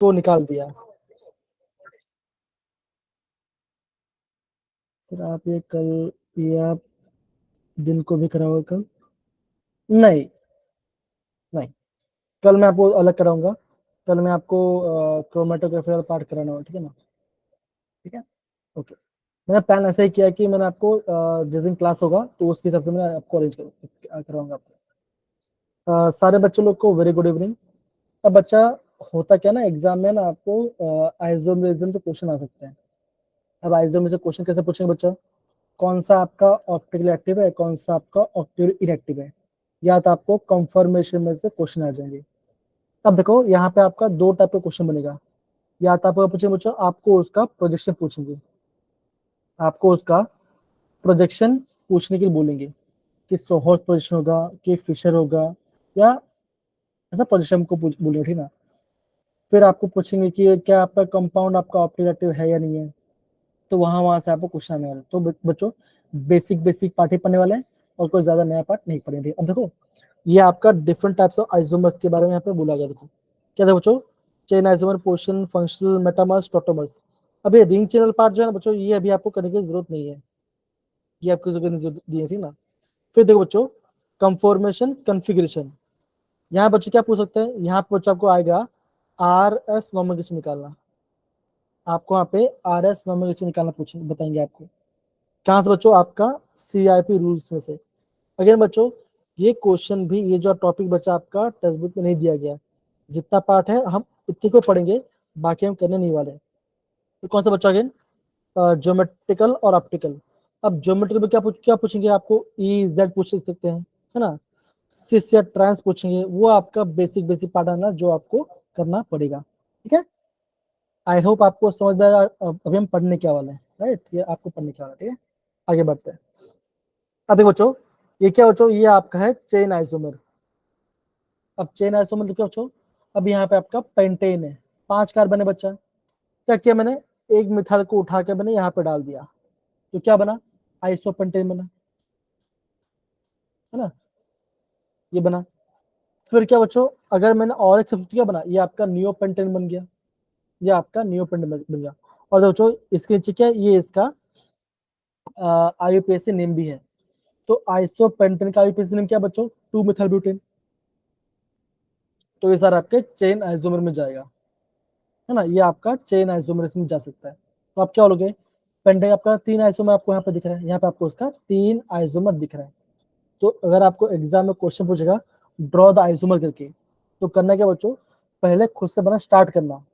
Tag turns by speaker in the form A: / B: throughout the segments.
A: तो निकाल दिया। सर आप ये आप दिन को भी कराओगे कल? नहीं नहीं, कल मैं आपको अलग कराऊंगा। कल मैं आपको क्रोमेटोग्राफी वाला पार्ट कराना होगा, ठीक है ना? ठीक है, ओके। मैंने प्लान ऐसा ही किया कि मैंने आपको जिस दिन क्लास होगा तो उसके हिसाब से मैं आपको अरेंज करवाऊंगा आपको। सारे बच्चों लोग को वेरी गुड इवनिंग। अब बच्चा, होता क्या ना एग्जाम में ना आपको आइसोमेरिज्म से क्वेश्चन आ सकते हैं। अब आइसोमेरिज्म से क्वेश्चन कैसे पूछेंगे बच्चा? कौन सा आपका ऑप्टिकल एक्टिव है, कौन सा आपका ऑप्टिकल इनएक्टिव है, या तो आपको कंफर्मेशन में से क्वेश्चन आ जाएंगे। अब देखो यहाँ पे आपका दो टाइप का क्वेश्चन बनेगा। या तो आपको पूछेंगे बच्चों, आपको उसका प्रोजेक्शन पूछेंगे, आपको उसका प्रोजेक्शन पूछने के लिए बोलेंगे कि सोहर्स पोजिशन होगा कि फिशर होगा, या ऐसा पोजिशन को बोलेंगे, ठीक ना? फिर आपको पूछेंगे कि क्या आपका कंपाउंड आपका ऑप्टिकल एक्टिव है या नहीं है। तो वहां से आपको क्वेश्चन आने वाला है। तो बच्चों, बेसिक बेसिक पार्ट ही पढ़ने वाले हैं और कोई ज्यादा नया पार्ट नहीं पढ़ेंगे। अब देखो, ये आपका डिफरेंट टाइप्स ऑफ आइसोमर्स के बारे में यहाँ पे बोला गया। देखो क्या था बच्चों, chain isomer, portion, functional, metamers, tautomers. अब ये रिंग चैनल पार्ट जो है ना बच्चों, ये अभी आपको करने की जरूरत नहीं है, ये आपको करने की जरूरत नहीं है, ठीक ना? फिर देखो बच्चों, कंफॉर्मेशन, कॉन्फ़िगरेशन। यहाँ बच्चों क्या पूछ सकते हैं, यहाँ पे बच्चों आपको आएगा RS नॉर्मल निकालना। आपको यहाँ पे RS नॉर्मल निकालना पूछेंगे, बताएंगे आपको। कहाँ से बच्चों? आपका CIP रूल्स में से। अगेन बच्चों, ये क्वेश्चन भी, ये जो टॉपिक बच्चा आपका टेक्स्ट बुक में नहीं दिया गया, जितना पार्ट है हम इतने को पढ़ेंगे, बाकी हम करने नहीं वाले। तो कौन सा बच्चा? अगेन ज्योमेट्रिकल और ऑप्टिकल। अब ज्योमेट्रिकल में क्या पूछेंगे आपको? EZ पूछ सकते हैं, है ना? सिस या ट्रांस पूछेंगे, वो आपका बेसिक बेसिक पार्ट है ना, जो आपको करना पड़ेगा, ठीक है? आई होप आपको समझ में आया अभी हम पढ़ने क्या वाले हैं, राइट? ये आपको पढ़ने क्या वाला है, ठीक है? आगे बढ़ते हैं। अब देखो बच्चों, ये क्या बच्चों, ये आपका है चेन आइसोमर। अब चेन आइसोमर मतलब क्या बच्चों? अब यहाँ पे आपका पेंटेन है, 5 कार्बन है बच्चा। क्या किया मैंने? एक मिथाइल को उठा के मैंने यहाँ पे डाल दिया, तो क्या बना? आइसोपेंटेन बना, है ना? ये बना। फिर क्या बच्चों, अगर मैंने और एक सब्स्टिट्यूट, क्या बना? ये आपका नियोपेंटेन बन गया, ये आपका नियोपेंटेन बन गया। और बच्चों इसके नीचे क्या है? ये इसका IUPAC नेम भी है। तो आइसोपेंटेन का IUPAC नेम क्या बच्चों? 2 मिथाइल ब्यूटेन। तो ये सारा आपके चेन आइसोमर में जाएगा, है ना? ये आपका चेन आइसोमर में जा सकता है। तो आप क्या बोलोगे? पेंटेन आपका 3 आइसोमर आपको यहाँ पे दिख रहा है, यहाँ पे आपको उसका 3 आइसोमर दिख रहा है। तो अगर आपको एग्जाम में क्वेश्चन पूछेगा ड्रॉ द आइसोमर करके, तो करना क्या बच्चों? पहले खुद से बना स्टार्ट करना।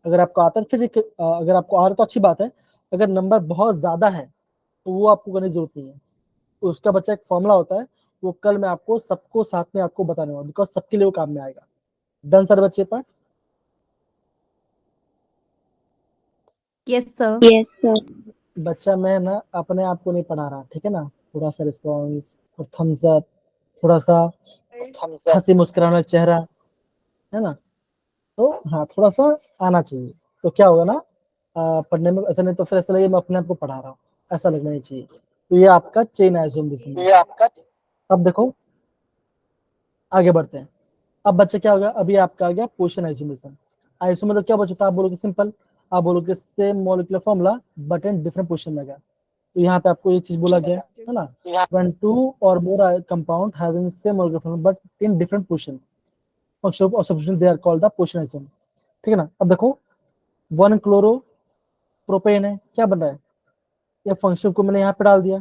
A: अगर आपको आता है फिर अगर आपको आ रहा है तो अच्छी बात है। अगर नंबर बहुत ज्यादा है तो वो आपको करने की जरूरत नहीं है। तो उसका बच्चा एक फॉर्मूला होता है, वो कल मैं आपको सबको साथ में आपको बताने वाला, बिकॉज सबके लिए वो काम में आएगा। डन सर बच्चे part?
B: Yes sir.
C: Yes sir.
A: बच्चा मैं ना अपने आप को नहीं पढ़ा रहा, ठीक है ना? थोड़ा सा रिस्पॉन्स और थम्स अप, थोड़ा सा हंसी मुस्कुराना चेहरा, है ना? तो हाँ, थोड़ा सा आना चाहिए। तो क्या होगा ना, पढ़ने में ऐसा नहीं तो फिर ऐसा लगे मैं अपने आप को पढ़ा रहा हूँ, ऐसा लगना नहीं चाहिए। तो ये आपका चेन आइसोमरिज्म है। अब देखो आगे बढ़ते हैं। अब बच्चा क्या होगा, अभी आपका आ गया पोजीशन आइसोमरिज्म। आइसोमर मतलब क्या बच्चा? आप बोलोगे सिंपल, आप बोलोगे same molecular formula but in different position में गया। तो यहाँ पे आपको ये चीज बोला गया है ना, when two or more compound having same molecular formula but in different position और substitution they are called the position isomer, ठीक है ना? अब देखो 1 क्लोरो प्रोपेन है, क्या बन रहा है? ये फंक्शन को मैंने यहाँ पे डाल दिया,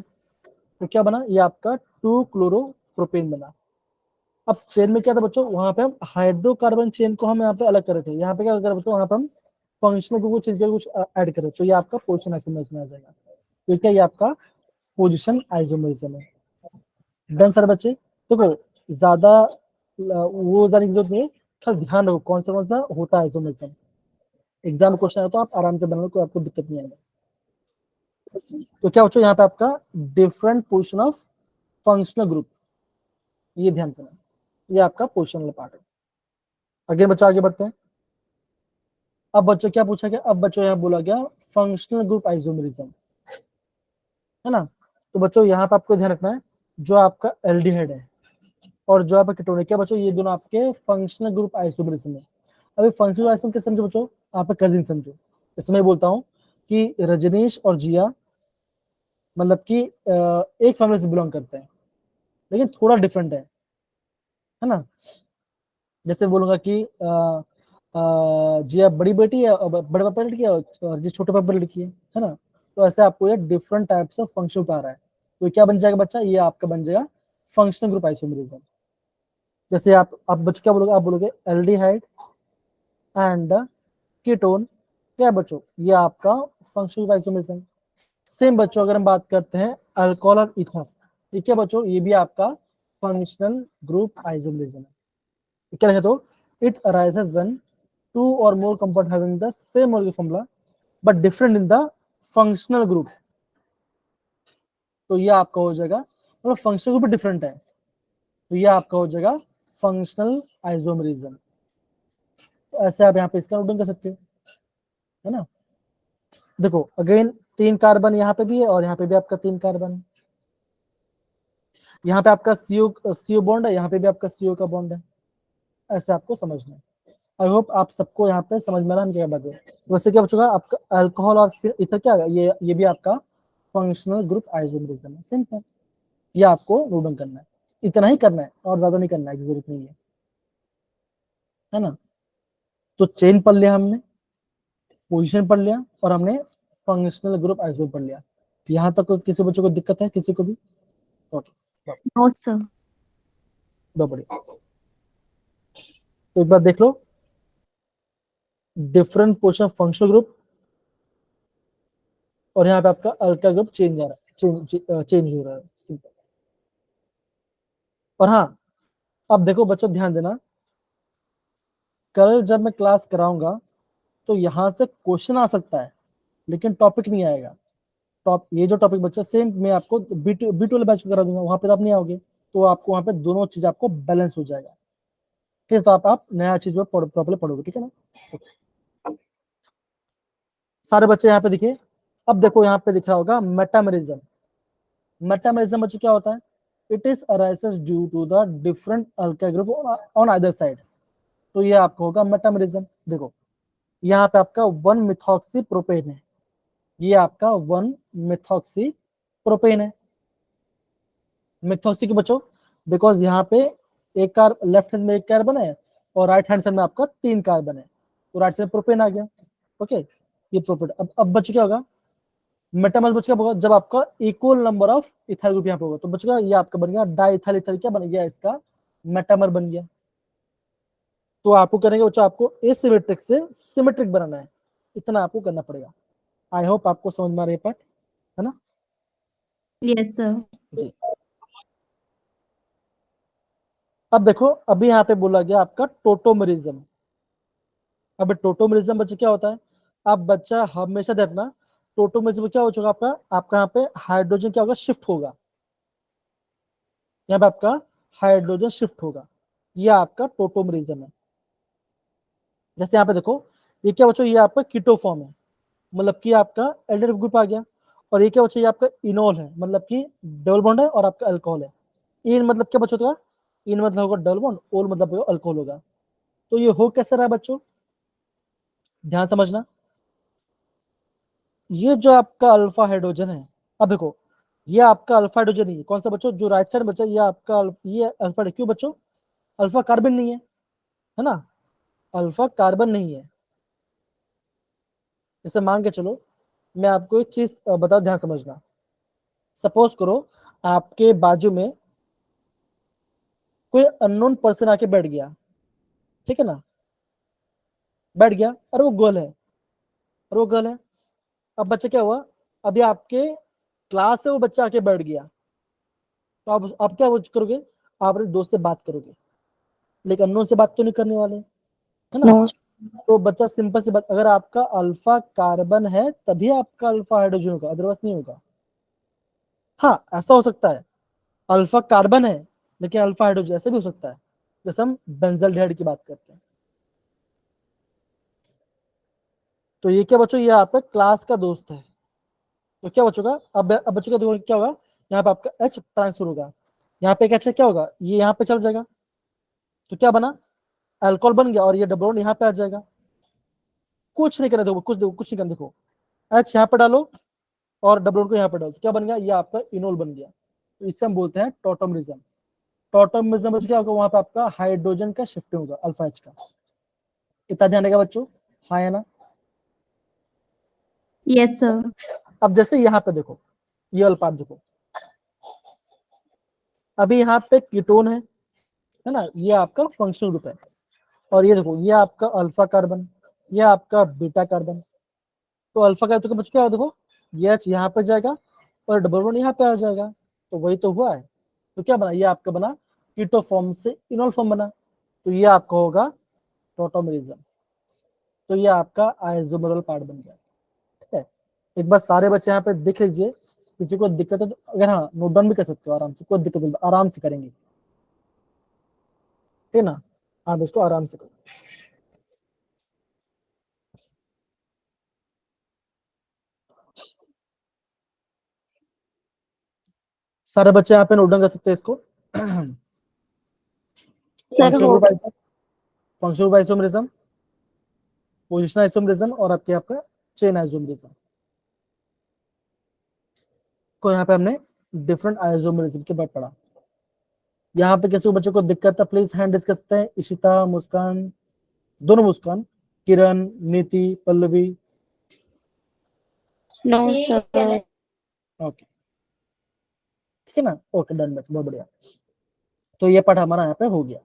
A: तो क्या बना? ये आपका 2 क्लोरो प्रोपेन बना। अब चेन में क्या था बच्चों? वहां पे हम हाइड्रोकार्बन चेन को हम यहाँ पे अलग कर रहे थे, यहाँ पे क्या कर बच्चों? वहां पे हम फंक्शनल ग्रुप को चेंज करके कुछ ऐड करें, तो ये आपका पोजिशन आइसोमरिज्म में आ जाएगा। तो क्या ये आपका पोजिशन आइसोमरिज्म है। डन सर बच्चे? देखो ज्यादा वो जाने की जरूरत नहीं है, खाली ध्यान रखो कौन सा होता है आइसोमरिज्म। एग्जाम क्वेश्चन है तो आप आराम से बना लो, कोई आपको दिक्कत नहीं आएगा। तो क्या बच्चों, यहाँ पे आपका different position of functional group, ये ध्यान करना, ये आपका पोजिशन वाला पार्ट है। आगे बच्चों आगे बढ़ते हैं। अब बच्चों क्या पूछा गया? अब बच्चों यहाँ बोला गया फंक्शनल ग्रुप आइसोमरिज्म, है ना? तो बच्चों यहाँ पे आपको ध्यान रखना है, जो आपका एल्डिहाइड है और जो आपका कीटोन है, क्या बच्चों? ये दोनों आपके फंक्शनल ग्रुप आइसोमरिज्म है। अभी फंक्शनल आइसोम के समझो बच्चों, आप कजिन समझो। इसमें बोलता हूँ कि रजनीश और जिया मतलब कि एक फैमिली से बिलोंग करते हैं, लेकिन थोड़ा डिफरेंट है ना। जैसे बोलूंगा कि जिया बड़ी बेटी है और बड़े पापा लड़की है और जी छोटे पापा लड़की है ना। तो ऐसे आपको ये डिफरेंट टाइप्स ऑफ फंक्शन बता रहा है। तो क्या बन जाएगा बच्चा, ये आपका बन जाएगा फंक्शनल ग्रुप आइसोमरिज्म। जैसे आप बच्चों क्या बोलोगे, आप बोलोगे एल्डिहाइड एंड कीटोन, क्या बच्चों, ये आपका फंक्शनल ग्रुप आइसोमरिज्म। सेम बच्चों अगर हम बात करते हैं अल्कोहल और ईथर, ठीक है बच्चों, ये भी आपका फंक्शनल ग्रुप आइसोमरिज्म है। क्या लिखे तो इट अराइजेस व्हेन टू और more compound having the same molecular formula but different in the functional group. तो ये आपका हो जाएगा, मतलब फंक्शनल ग्रुप डिफरेंट है, तो ये आपका हो जाएगा फंक्शनल आइसोमरिज्म। तो ऐसे आप यहाँ पे इसका नोटिंग कर सकते हो, है ना। देखो अगेन 3 कार्बन यहाँ पे भी है और यहाँ पे भी आपका 3 कार्बन है। यहाँ पे आपका सीओ बॉन्ड है, यहाँ पे भी आपका सीओ का बॉन्ड है। ऐसे आपको समझना है। आई होप आप सबको यहाँ पे समझ में आ रहा है क्या बात है। वैसे क्या बचेगा आपका अल्कोहल और फिर इथर, क्या ये भी आपका फंक्शनल ग्रुप आइसोमरिज्म है। सिंपल, ये आपको नोट करना है, इतना ही करना है और ज्यादा नहीं करना है, जरूरत नहीं है ना। तो चेन पढ़ लिया हमने, पोजीशन पढ़ लिया और हमने फंक्शनल ग्रुप आइसोम पढ़ लिया। यहाँ तक किसी बच्चों को दिक्कत है, किसी को भी? Okay,
B: no sir.
A: बहुत बढ़िया। तो एक बार देख लो, डिफरेंट पोजीशन फंक्शनल ग्रुप, और यहाँ पे आपका अल्का ग्रुप चेंज आ रहा है, चेंज हो रहा है, सिंपल। और हाँ, अब देखो बच्चों ध्यान देना, कल जब मैं क्लास कराऊंगा तो यहाँ से क्वेश्चन आ सकता है, लेकिन टॉपिक नहीं आएगा। ये जो टॉपिक बच्चा सेम मैं आपको बी टू बैच करा दूंगा, वहां पे तो आप नहीं आओगे, तो आपको वहां पे दोनों चीज आपको बैलेंस हो जाएगा। ठीक है, तो आप नया चीज प्रॉपर्ली पढ़ोगे, ठीक है ना। सारे बच्चे यहाँ पे दिखे। अब देखो यहाँ पे दिख रहा होगा मेटामेरिज्म। मेटामेरिज्म बच्चे क्या होता है, it is arises due to the different alkyl group on either side. तो ये आपको होगा मेटामेरिज्म। देखो यहाँ पे आपका 1 मिथॉक्सी प्रोपेन है, ये आपका 1 मिथॉक्सी प्रोपेन है। मिथॉक्सी के बच्चों, बिकॉज यहाँ पे एक कार लेफ्ट हैंड में एक कार्बन है और राइट हैंड साइड में आपका 3 कार्बन है, तो राइट साइड प्रोपेन आ गया। ओके, ये प्रोपेन। अब बच्चों क्या होगा, मेटामर बच्चों क्या होगा, जब आपका equal number of ethyl group यहाँ पे होगा, तो बच्चों ये आपका बन गया डाइथाइल इथाइल, क्या बन गया इसका, मेटामर बन गया। तो आपको करेंगे बच्चों, आपको एसिमेट्रिक से सिमेट्रिक बनाना है, इतना आपको करना पड़ेगा। आई होप आपको समझ में आ रही है पार्ट, है ना।
B: Yes sir.
A: जी, अब देखो अभी यहाँ पे बोला गया आपका टोटोमेरिज्म। अब टोटोमेरिज्म बच्चे क्या होता है, अब बच्चा हमेशा देखना, टोटोमेरिज्म क्या हो चुका आपका, यहाँ पे हाइड्रोजन क्या होगा, शिफ्ट होगा। यहाँ पे आपका हाइड्रोजन शिफ्ट होगा, ये आपका टोटोमेरिज्म है। जैसे यहाँ पे देखो, ये क्या बच्चों, ये आपका कीटो फॉर्म है, मतलब कि आपका एल्डिहाइड ग्रुप आ गया। और ये क्या बच्चों, ये आपका इनोल है, मतलब कि डबल बॉन्ड है और आपका अल्कोहल है। इन मतलब क्या बच्चों होगा, इन मतलब होगा डबल बॉन्ड, ओल मतलब अल्कोहल होगा। तो ये हो कैसे रहा है बच्चों, ध्यान समझना। ये जो आपका अल्फा हाइड्रोजन है, अब देखो ये आपका अल्फा हाइड्रोजन नहीं है, कौन सा बच्चों, जो राइट साइड बच्चा, ये आपका ये अल्फा, क्यों बच्चों, अल्फा कार्बन नहीं है ना, अल्फा कार्बन नहीं है। इसे मान के चलो, मैं आपको एक चीज बता, ध्यान समझना। सपोज करो आपके बाजू में कोई अननोन पर्सन आके बैठ गया, ठीक है ना, बैठ गया और वो गर्ल है, अब बच्चा क्या हुआ, अभी आपके क्लास से वो बच्चा आके बैठ गया, तो आप क्या करोगे, आप अपने दोस्त से बात करोगे, लेकिन अननोन से बात तो नहीं करने वाले, है ना।
B: नो।
A: तो बच्चा सिंपल सी बात, अगर आपका अल्फा कार्बन है तभी आपका अल्फा हाइड्रोजन होगा, अदरवाइज नहीं होगा। हाँ ऐसा हो सकता है, अल्फा कार्बन है लेकिन अल्फा हाइड्रोजन, ऐसे भी हो सकता है, जैसे हम बेंजल्डिहाइड की बात करते हैं। तो ये क्या बच्चों, ये आपका क्लास का दोस्त है, तो क्या बच्चों का, अब बच्चों का देखो क्या होगा, यहाँ पे आपका H ट्रांसफर होगा, यहाँ पे एक H क्या होगा, ये यहाँ पे चल जाएगा, तो क्या बना, अल्कोहल बन गया और ये डबल बॉन्ड यहाँ पे आ जाएगा। कुछ नहीं करना, देखो कुछ नहीं करना, देखो H यहाँ पे डालो और डबल बॉन्ड को यहाँ पे डालो, तो क्या बन गया, ये आपका इनोल बन गया। तो इससे हम बोलते हैं टॉटोमरिज्म। टॉटोमरिज्म में क्या होगा, वहां पे आपका हाइड्रोजन का शिफ्टिंग होगा अल्फा H का। इतना ध्यान रहेगा बच्चों, हाँ है ना।
B: Yes, sir.
A: अब जैसे यहाँ पे देखो, ये वाला पार्ट देखो, अभी यहाँ पे कीटोन है ना, ये आपका फंक्शनल ग्रुप है। और ये देखो, ये आपका अल्फा कार्बन, ये आपका बीटा कार्बन। तो अल्फा कार्बन तो बच्चों क्या होगा, देखो ये H यहाँ पे जाएगा और डबल बॉन्ड यहाँ पे आ जाएगा, तो वही तो हुआ है। तो क्या बना, ये आपका बना कीटो फॉर्म से इनोल फॉर्म बना, तो ये आपका होगा टॉटोमरिज्म। तो ये आपका आइसोमरल पार्ट बन गया। ठीक है, एक बार सारे बच्चे यहाँ पे देख लीजिए, किसी को दिक्कत है तो अगर हाँ नोट डाउन भी कर सकते हो आराम से, कोई दिक्कत नहीं, आराम से करेंगे, ठीक है ना। आप इसको आराम से करो। सारे बच्चे यहाँ पे नोट डाउन कर सकते हैं इसको।
B: Sir,
A: फंक्शनल
B: हो
A: group functional group isomerism, position isomerism और आपका चेन आइसोमरिज्म को यहाँ पे हमने डिफरेंट आइसोमरिज्म के बाद पढ़ा। यहाँ पे किसी बच्चों को दिक्कत है प्लीज हैंड रेज कर सकते हैं, इशिता, मुस्कान, दोनों मुस्कान, किरण, नीति, पल्लवी।
B: No, sir.
A: ओके, ठीक है ना, ओके डन बच्चों, बहुत बढ़िया। तो ये पार्ट हमारा यहाँ पे हो गया।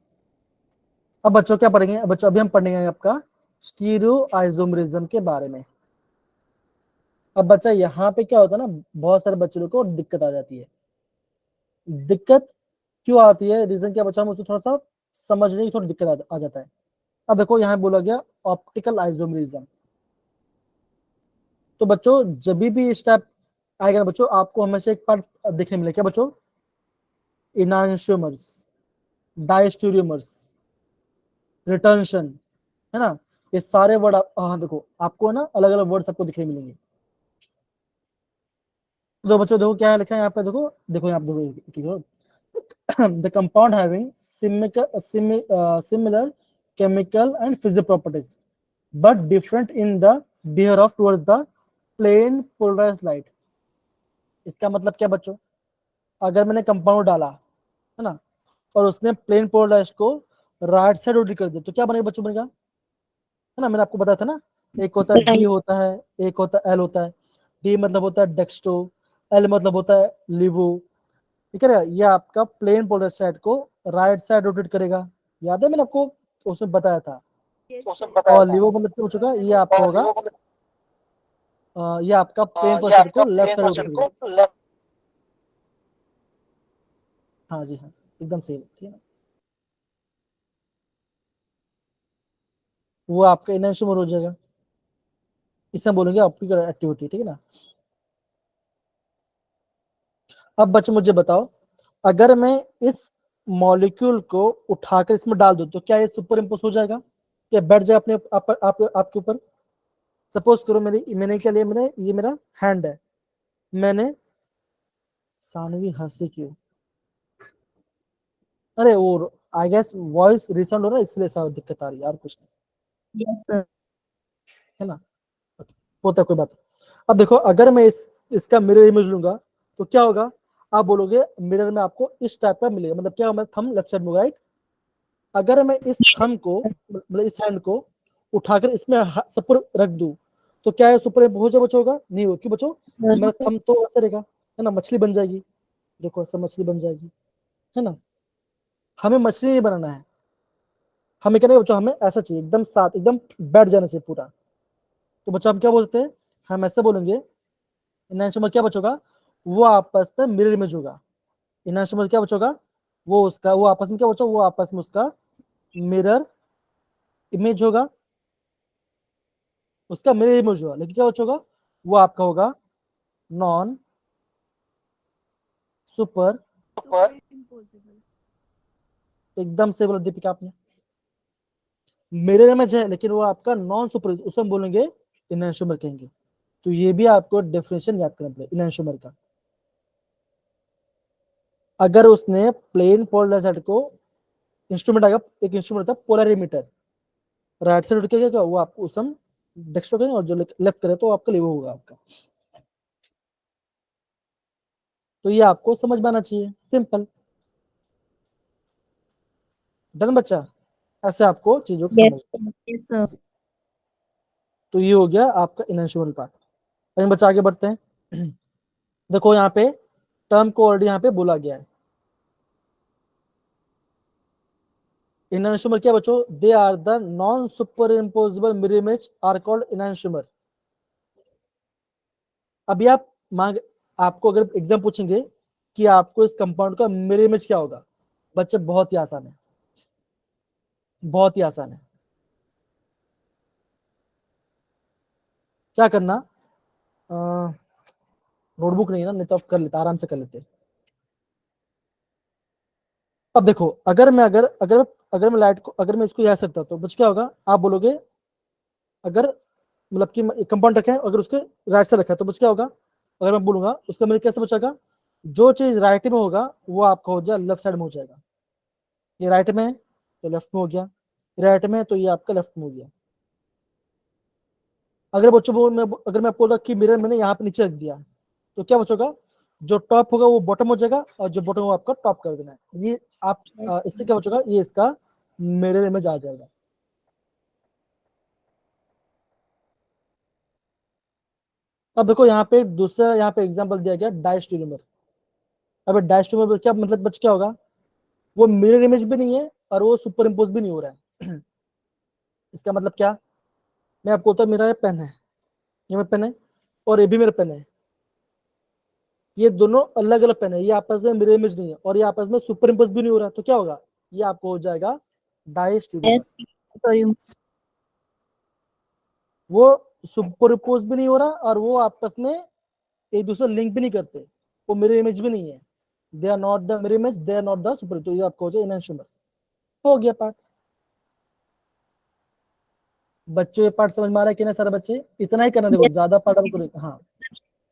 A: अब बच्चों क्या पढ़ेंगे, अब बच्चों अभी हम पढ़ेंगे आपका स्टीरियो आइसोमरिज्म के बारे में। अब बच्चा यहाँ पे क्या होता है ना, बहुत सारे बच्चों को दिक्कत आ जाती है। दिक्कत क्यों आती है, रीजन क्या बच्चा, हम उसको थोड़ा सा समझने की थोड़ी दिक्कत आ जाता है। अब देखो यहाँ बोला गया ऑप्टिकल आइसोमरिज्म। तो बच्चों जब भी स्टेप आएगा ना बच्चों, आपको हमेशा एक पार्ट देखने मिलेगा, क्या बच्चों, इनांशियोमर्स, डायस्टेरियोमर्स, रिटर्नशन, है ना। ये सारे वर्ड हाँ देखो आपको ना अलग अलग वर्ड्स आपको दिखने मिलेंगे। तो बच्चों देखो क्या है लिखा है यहाँ पे, देखो देखो यहाँ पे देखो, the compound having similar chemical and physical properties but different in the behavior of towards the plane polarized light। इसका मतलब क्या बच्चों, अगर मैंने कंपाउंड डाला है ना और उसने प्लेन पोलराइज्ड को राइट साइड रोटेट कर दिया, तो क्या बनेगा बच्चों, बनेगा, है ना, मैंने आपको बताया था ना, एक होता है डी होता है, एक होता है एल होता है। डी मतलब होता है डेक्स्ट्रो, एल मतलब होता है लिवो, ठीक है ना। ये आपका प्लेन पोलर साइड को राइट साइड रोटेट करेगा, याद है मैंने आपको उसमें बताया था। और लिवो मतलब क्या हो चुका है, ये आपका होगा ये आपका प्लेन पोलर साइड को लेफ्ट साइड रोटेट करेगा। हाँ जी हाँ, एकदम सही, ठीक है ना। वो आपका इनर हो जाएगा, इसे हम बोलेंगे ऑप्टिकल एक्टिविटी, ठीक है ना। अब बच्चे मुझे बताओ, अगर मैं इस मॉलिक्यूल को उठाकर इसमें डाल दूं तो क्या ये सुपर इम्पोज हो जाएगा, क्या बैठ जाए अपने आपके ऊपर। सपोज करो मैंने क्या लिया, ये मेरा हैंड है, मैंने सानवी हंसी क्यों, अरे वो आई गेस वॉइस रिसाउंड हो रहा है इसलिए ऐसा दिक्कत आ रही है, यार कुछ नहीं,
B: Yes, sir.
A: है ना। होता है, कोई बात नहीं। अब देखो अगर मैं इसका मिरर इमेज लूंगा तो क्या होगा, आप बोलोगे मिरर में आपको इस टाइप का मिलेगा, मतलब क्या होगा, थंब लेफ्ट साइड में, राइट। अगर मैं इस थंब को मतलब इस हैंड को उठाकर इसमें सपुर रख दूं तो क्या है, सुपर हो जाए बच्चों, होगा नहीं हो, क्यों बच्चों, मेरा थंब तो ऐसे रहेगा, है ना, मछली बन जाएगी, देखो ऐसा मछली बन जाएगी, है ना। हमें मछली नहीं बनाना है, हमें क्या नहीं बच्चों, हमें ऐसा चाहिए एकदम साथ, एकदम बैठ जाना चाहिए पूरा। तो बच्चों हम क्या बोलते हैं, हम ऐसे बोलेंगे, इनहेंसमेंट क्या बचोगा, वो आपस में मिरर इमेज होगा। इनहेंसमेंट क्या बचोगा, वो आपस में क्या बचोगा, वो आपस में उसका मिरर इमेज होगा, उसका मिरर इमेज होगा, लेकिन क्या बचोगा, वो आपका होगा नॉन सुपर, एकदम से बोला दीपिका आपने, मिरर इमेज है लेकिन वो आपका नॉन सुपर, उसे हम बोलेंगे इनहेंसमेंट कहेंगे। तो ये भी आपको डेफिनेशन याद करना पड़ेगा इनहेंसमेंट का। अगर उसने प्लेन पोलराइज्ड को इंस्ट्रूमेंट आएगा, एक इंस्ट्रूमेंट होता है पोलरिमीटर, राइट साइड उठ के क्या वो आपको सम डेस्कटॉप करेंगे और जो लेफ्ट करे तो आपका लीवर होगा आपका। तो ये आपको समझ में आना चाहिए, सिंपल। डन बच्चा, ऐसे आपको चीजों को
B: Yes,
A: समझ।
B: sir. Yes, sir.
A: तो ये हो गया आपका इनएंशियल पार्ट। अभी बच्चा आगे बढ़ते हैं। देखो यहाँ पे टर्म को ऑलरेडी यहाँ पे बोला गया है। इनएंशियोमर क्या बच्चों, they are the non superimposable mirror image are called enantiomer. अभी आप मांग, आपको अगर एग्जाम पूछेंगे कि आपको इस कंपाउंड का मिरर इमेज क्या होगा, बच्चे बहुत ही आसान है, बहुत ही आसान है। क्या करना, नोटबुक नहीं है ना, नहीं तो आप कर लेते, आराम से कर लेते। अब देखो, अगर मैं अगर अगर अगर मैं लाइट को, अगर मैं इसको यह सकता तो बच क्या होगा, आप बोलोगे अगर मतलब कि कंपाउंड रखे हैं, अगर उसके राइट से रखा है तो बच क्या होगा, अगर मैं बोलूंगा उसका मेरे कैसे बचेगा, जो चीज राइट में होगा वो आपका हो जाए लेफ्ट साइड में हो जाएगा। ये राइट में है तो लेफ्ट में हो गया, राइट में है तो ये आपका लेफ्ट में हो गया। अगर बच्चों को मैं अगर मैं बोल रहा कि मिरर मैंने यहाँ पे नीचे रख दिया तो क्या बचेगा, जो टॉप होगा वो बॉटम हो जाएगा और जो बॉटम होगा आपका टॉप कर देना है। ये आप इससे क्या बचेगा, ये इसका मिरर इमेज आ जाएगा। अब देखो यहाँ पे दूसरा यहाँ पे एग्जांपल दिया गया डायस्टेरियोमर। अब डायस्टेरियोमर क्या मतलब बच क्या होगा, वो मिरर इमेज भी नहीं है और वो सुपर इम्पोज भी नहीं हो रहा है। इसका मतलब क्या, मैं आपको होता मेरा ये पेन है, ये मेरा पेन है और ये भी मेरा पेन है, ये दोनों अलग अलग पेन है, ये आपस में मिरर इमेज नहीं है और ये आपस में सुपर इम्पोज भी नहीं हो रहा है, तो क्या होगा, ये आपको हो जाएगा
B: Yes,
A: डायस्टेरियोमर।
B: sorry.
A: वो सुपर इम्पोज भी नहीं हो रहा और वो आपस में एक दूसरे लिंक भी नहीं करते, वो मिरर इमेज भी नहीं है, they are not the mirror image, they are not the super, तो ये आपको हो जाए इनएंशियोमर। हो गया पार्ट। बच्चों ये पार्ट समझ में आ रहा है कि नहीं सारे बच्चे, इतना ही करना, देखो
B: Yes,
A: ज्यादा पार्ट आपको, हाँ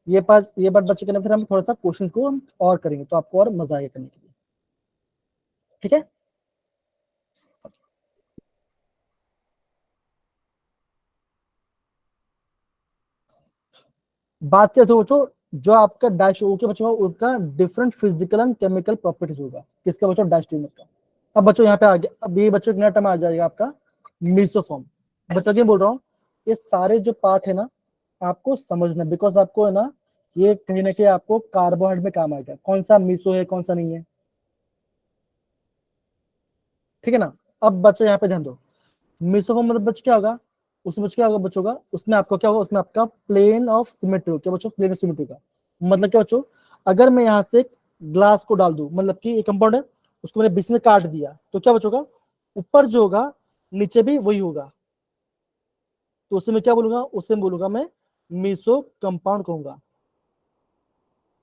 A: ये बात बच्चे करने, फिर हम थोड़ा सा क्वेश्चन को हम और करेंगे तो आपको और मजा आएगा करने के लिए, ठीक है। बात क्या तो बच्चों, जो आपका डैश के बच्चों होगा उसका different physical and chemical properties होगा, किसका बच्चों, डैश ट्यूमर का। अब बच्चों यहाँ पे आ गया, अब ये बच्चों नया टर्म आ जाएगा आपका मीसोफॉर्म। बच्चों क्या बोल रहा हूँ, ये सारे जो पार्ट है ना आपको समझना, बिकॉज आपको है ना ये कहीं ना कहीं आपको कार्बोहाइड्रेट में काम आएगा, कौन सा मीसो है कौन सा नहीं है, ठीक है ना। अब बच्चे यहाँ पे ध्यान दो, मीसोफॉर्म मतलब बच्चों क्या होगा, उसमें बच्चों क्या होगा, बच्चों का उसमें आपका क्या होगा, उसमें आपका प्लेन ऑफ सिमेट्री, क्या बच्चों, प्लेन ऑफ सिमेट्री का मतलब क्या बच्चों, अगर मैं यहाँ से ग्लास को डाल दूं, मतलब कि एक कंपाउंड है उसको मैंने बीच में काट दिया तो क्या बचोगा, ऊपर जो होगा नीचे भी वही होगा, तो उसे मैं क्या बोलूंगा, उसे बोलूंगा मैं मीसो कंपाउंड कहूंगा,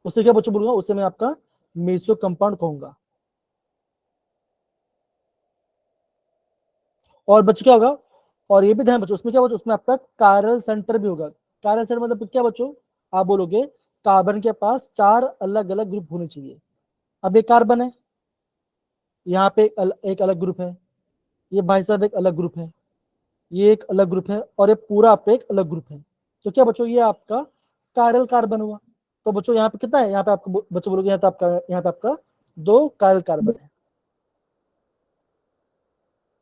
A: उसे क्या बच्चों बोलूंगा, उसे मैं आपका मीसो कंपाउंड कहूंगा। और बच्चों क्या होगा, और ये भी ध्यान बच्चों, उसमें क्या बच्चों, उसमें आपका कायरल सेंटर भी होगा। कायरल सेंटर मतलब क्या बच्चों, आप बोलोगे कार्बन के पास 4 अलग अलग ग्रुप होने चाहिए। अब ये कार्बन है, यहाँ पे एक अलग ग्रुप है, ये भाई साहब एक अलग ग्रुप है, ये एक अलग ग्रुप है और ये पूरा आपका एक अलग ग्रुप है, तो क्या बच्चों ये आपका कायरल कार्बन हुआ। तो बच्चों यहाँ पे कितना है, यहाँ पे आपको बच्चों बोलोगे यहाँ पे आपका 2 कायरल कार्बन है,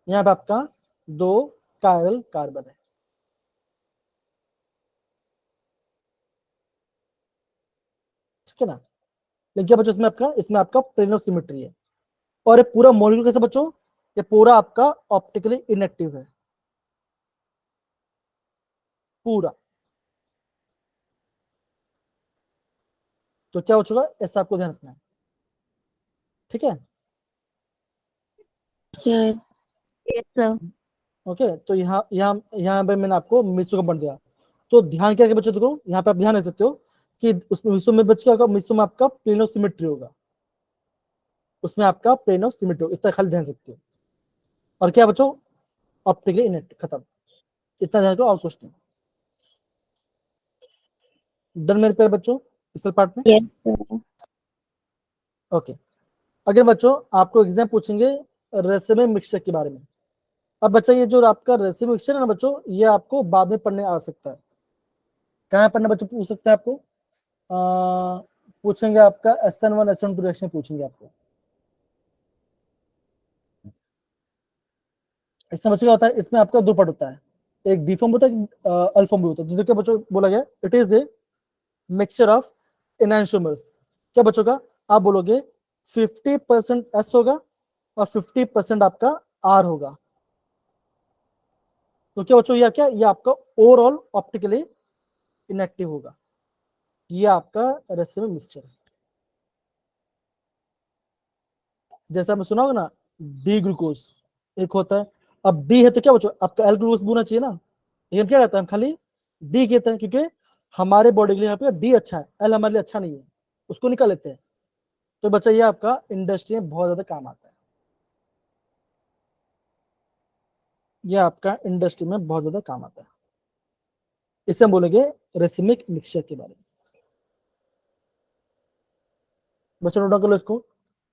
A: यहाँ पे आपका 2 कायरल कार्बन है, ठीक है ना। लेकिन क्या बच्चों इसमें आपका प्लेन ऑफ सिमेट्री है, और ये पूरा मॉलिक्यूल कैसे बच्चों, ये पूरा आपका ऑप्टिकली इनएक्टिव है पूरा। तो क्या बच्चों ऐसा आपको ध्यान रखना है, ठीक है।
B: yes, yes, sir.
A: ओके, तो यहाँ यहाँ यहाँ पे मैंने आपको मिसो का बन दिया, तो ध्यान क्या बच्चों, देखो यहाँ पे आप ध्यान रख सकते हो कि उसमें मिसो में बच क्या होगा, मिसो में आपका प्लेन ऑफ सिमेट्री होगा, उसमें आपका प्लेन ऑफ सिमेट्री होगा, इतना खाली ध्यान सकते हो। और क्या बच्चों, ऑप्टिकली इनएक्ट, खत्म, इतना ध्यान रखो और कुछ नहीं। डन मेरे प्यारे बच्चों इस पार्ट में।
B: Yes, sir.
A: ओके, अगर बच्चों आपको एग्जाम पूछेंगे रेसिमे मिक्सचर के बारे में। अब बच्चा ये जो आपका रेसिमे मिक्सचर है ना बच्चों, ये आपको बाद में पढ़ने आ सकता है। कहाँ पढ़ने बच्चों पूछ सकते हैं आपको? पूछेंगे आपका SN1 SN2 रिएक्शन पूछेंगे आपको। इसमें बच्चों क्या होता है, इसमें आपका दो पार्ट होता है, एक डी फॉर्म होता है, अल फॉर्म भी होता है। तो देखिए बच्चों बोला गया it is a mixture of enantiomers. क्या बच्चों का आप बोलोगे 50% S होगा और 50% आपका R होगा। तो क्या बच्चों ये क्या, ये आपका ओवरऑल ऑप्टिकली इनएक्टिव होगा। ये आपका रेसिमे मिक्सचर है। जैसा आपने सुना होगा ना डी ग्लूकोज एक होता है। अब डी है तो क्या बच्चों आपका एल ग्लूकोज होना चाहिए ना, लेकिन क्या कहते हैं हम खाली डी कहते हैं, क्योंकि हमारे बॉडी के लिए यहाँ पे डी अच्छा है, एल हमारे लिए अच्छा नहीं है, उसको निकाल लेते हैं। तो बच्चा ये आपका इंडस्ट्री में बहुत ज्यादा काम आता है, ये आपका इंडस्ट्री में बहुत ज्यादा काम आता है। इसे हम बोलेंगे रेसिमिक मिक्सचर के बारे में। बच्चों नोट डाउन कर लो इसको,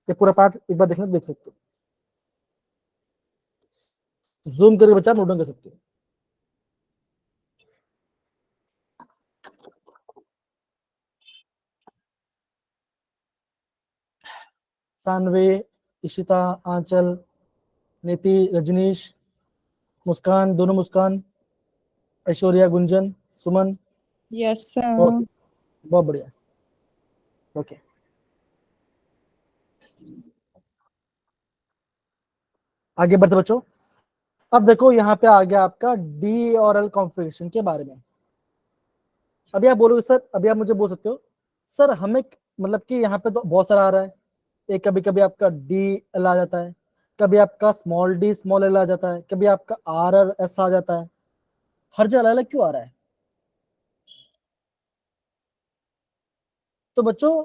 A: ये पूरा पार्ट एक बार देखना देख सकते हो, जूम करके बच्चा नोट डाउन कर सकते हो। सानवे, इशिता, आंचल, नीति, रजनीश, मुस्कान, दोनों मुस्कान, ऐश्वर्या, गुंजन, सुमन।
B: Yes, sir.
A: बहुत बढ़िया। ओके आगे बढ़ते बच्चों। अब देखो यहाँ पे आ गया आपका डी और एल कॉन्फ़िगरेशन के बारे में। अभी आप बोलोगे सर, अभी आप मुझे बोल सकते हो सर हमें मतलब कि यहाँ पे तो बहुत सारा आ रहा है, एक कभी कभी आपका डी एल आ जाता है, कभी आपका स्मॉल डी स्मॉल एल आ जाता है, कभी आपका आर आर एस आ जाता है, हर जगह अलग अलग क्यों आ रहा है? तो बच्चों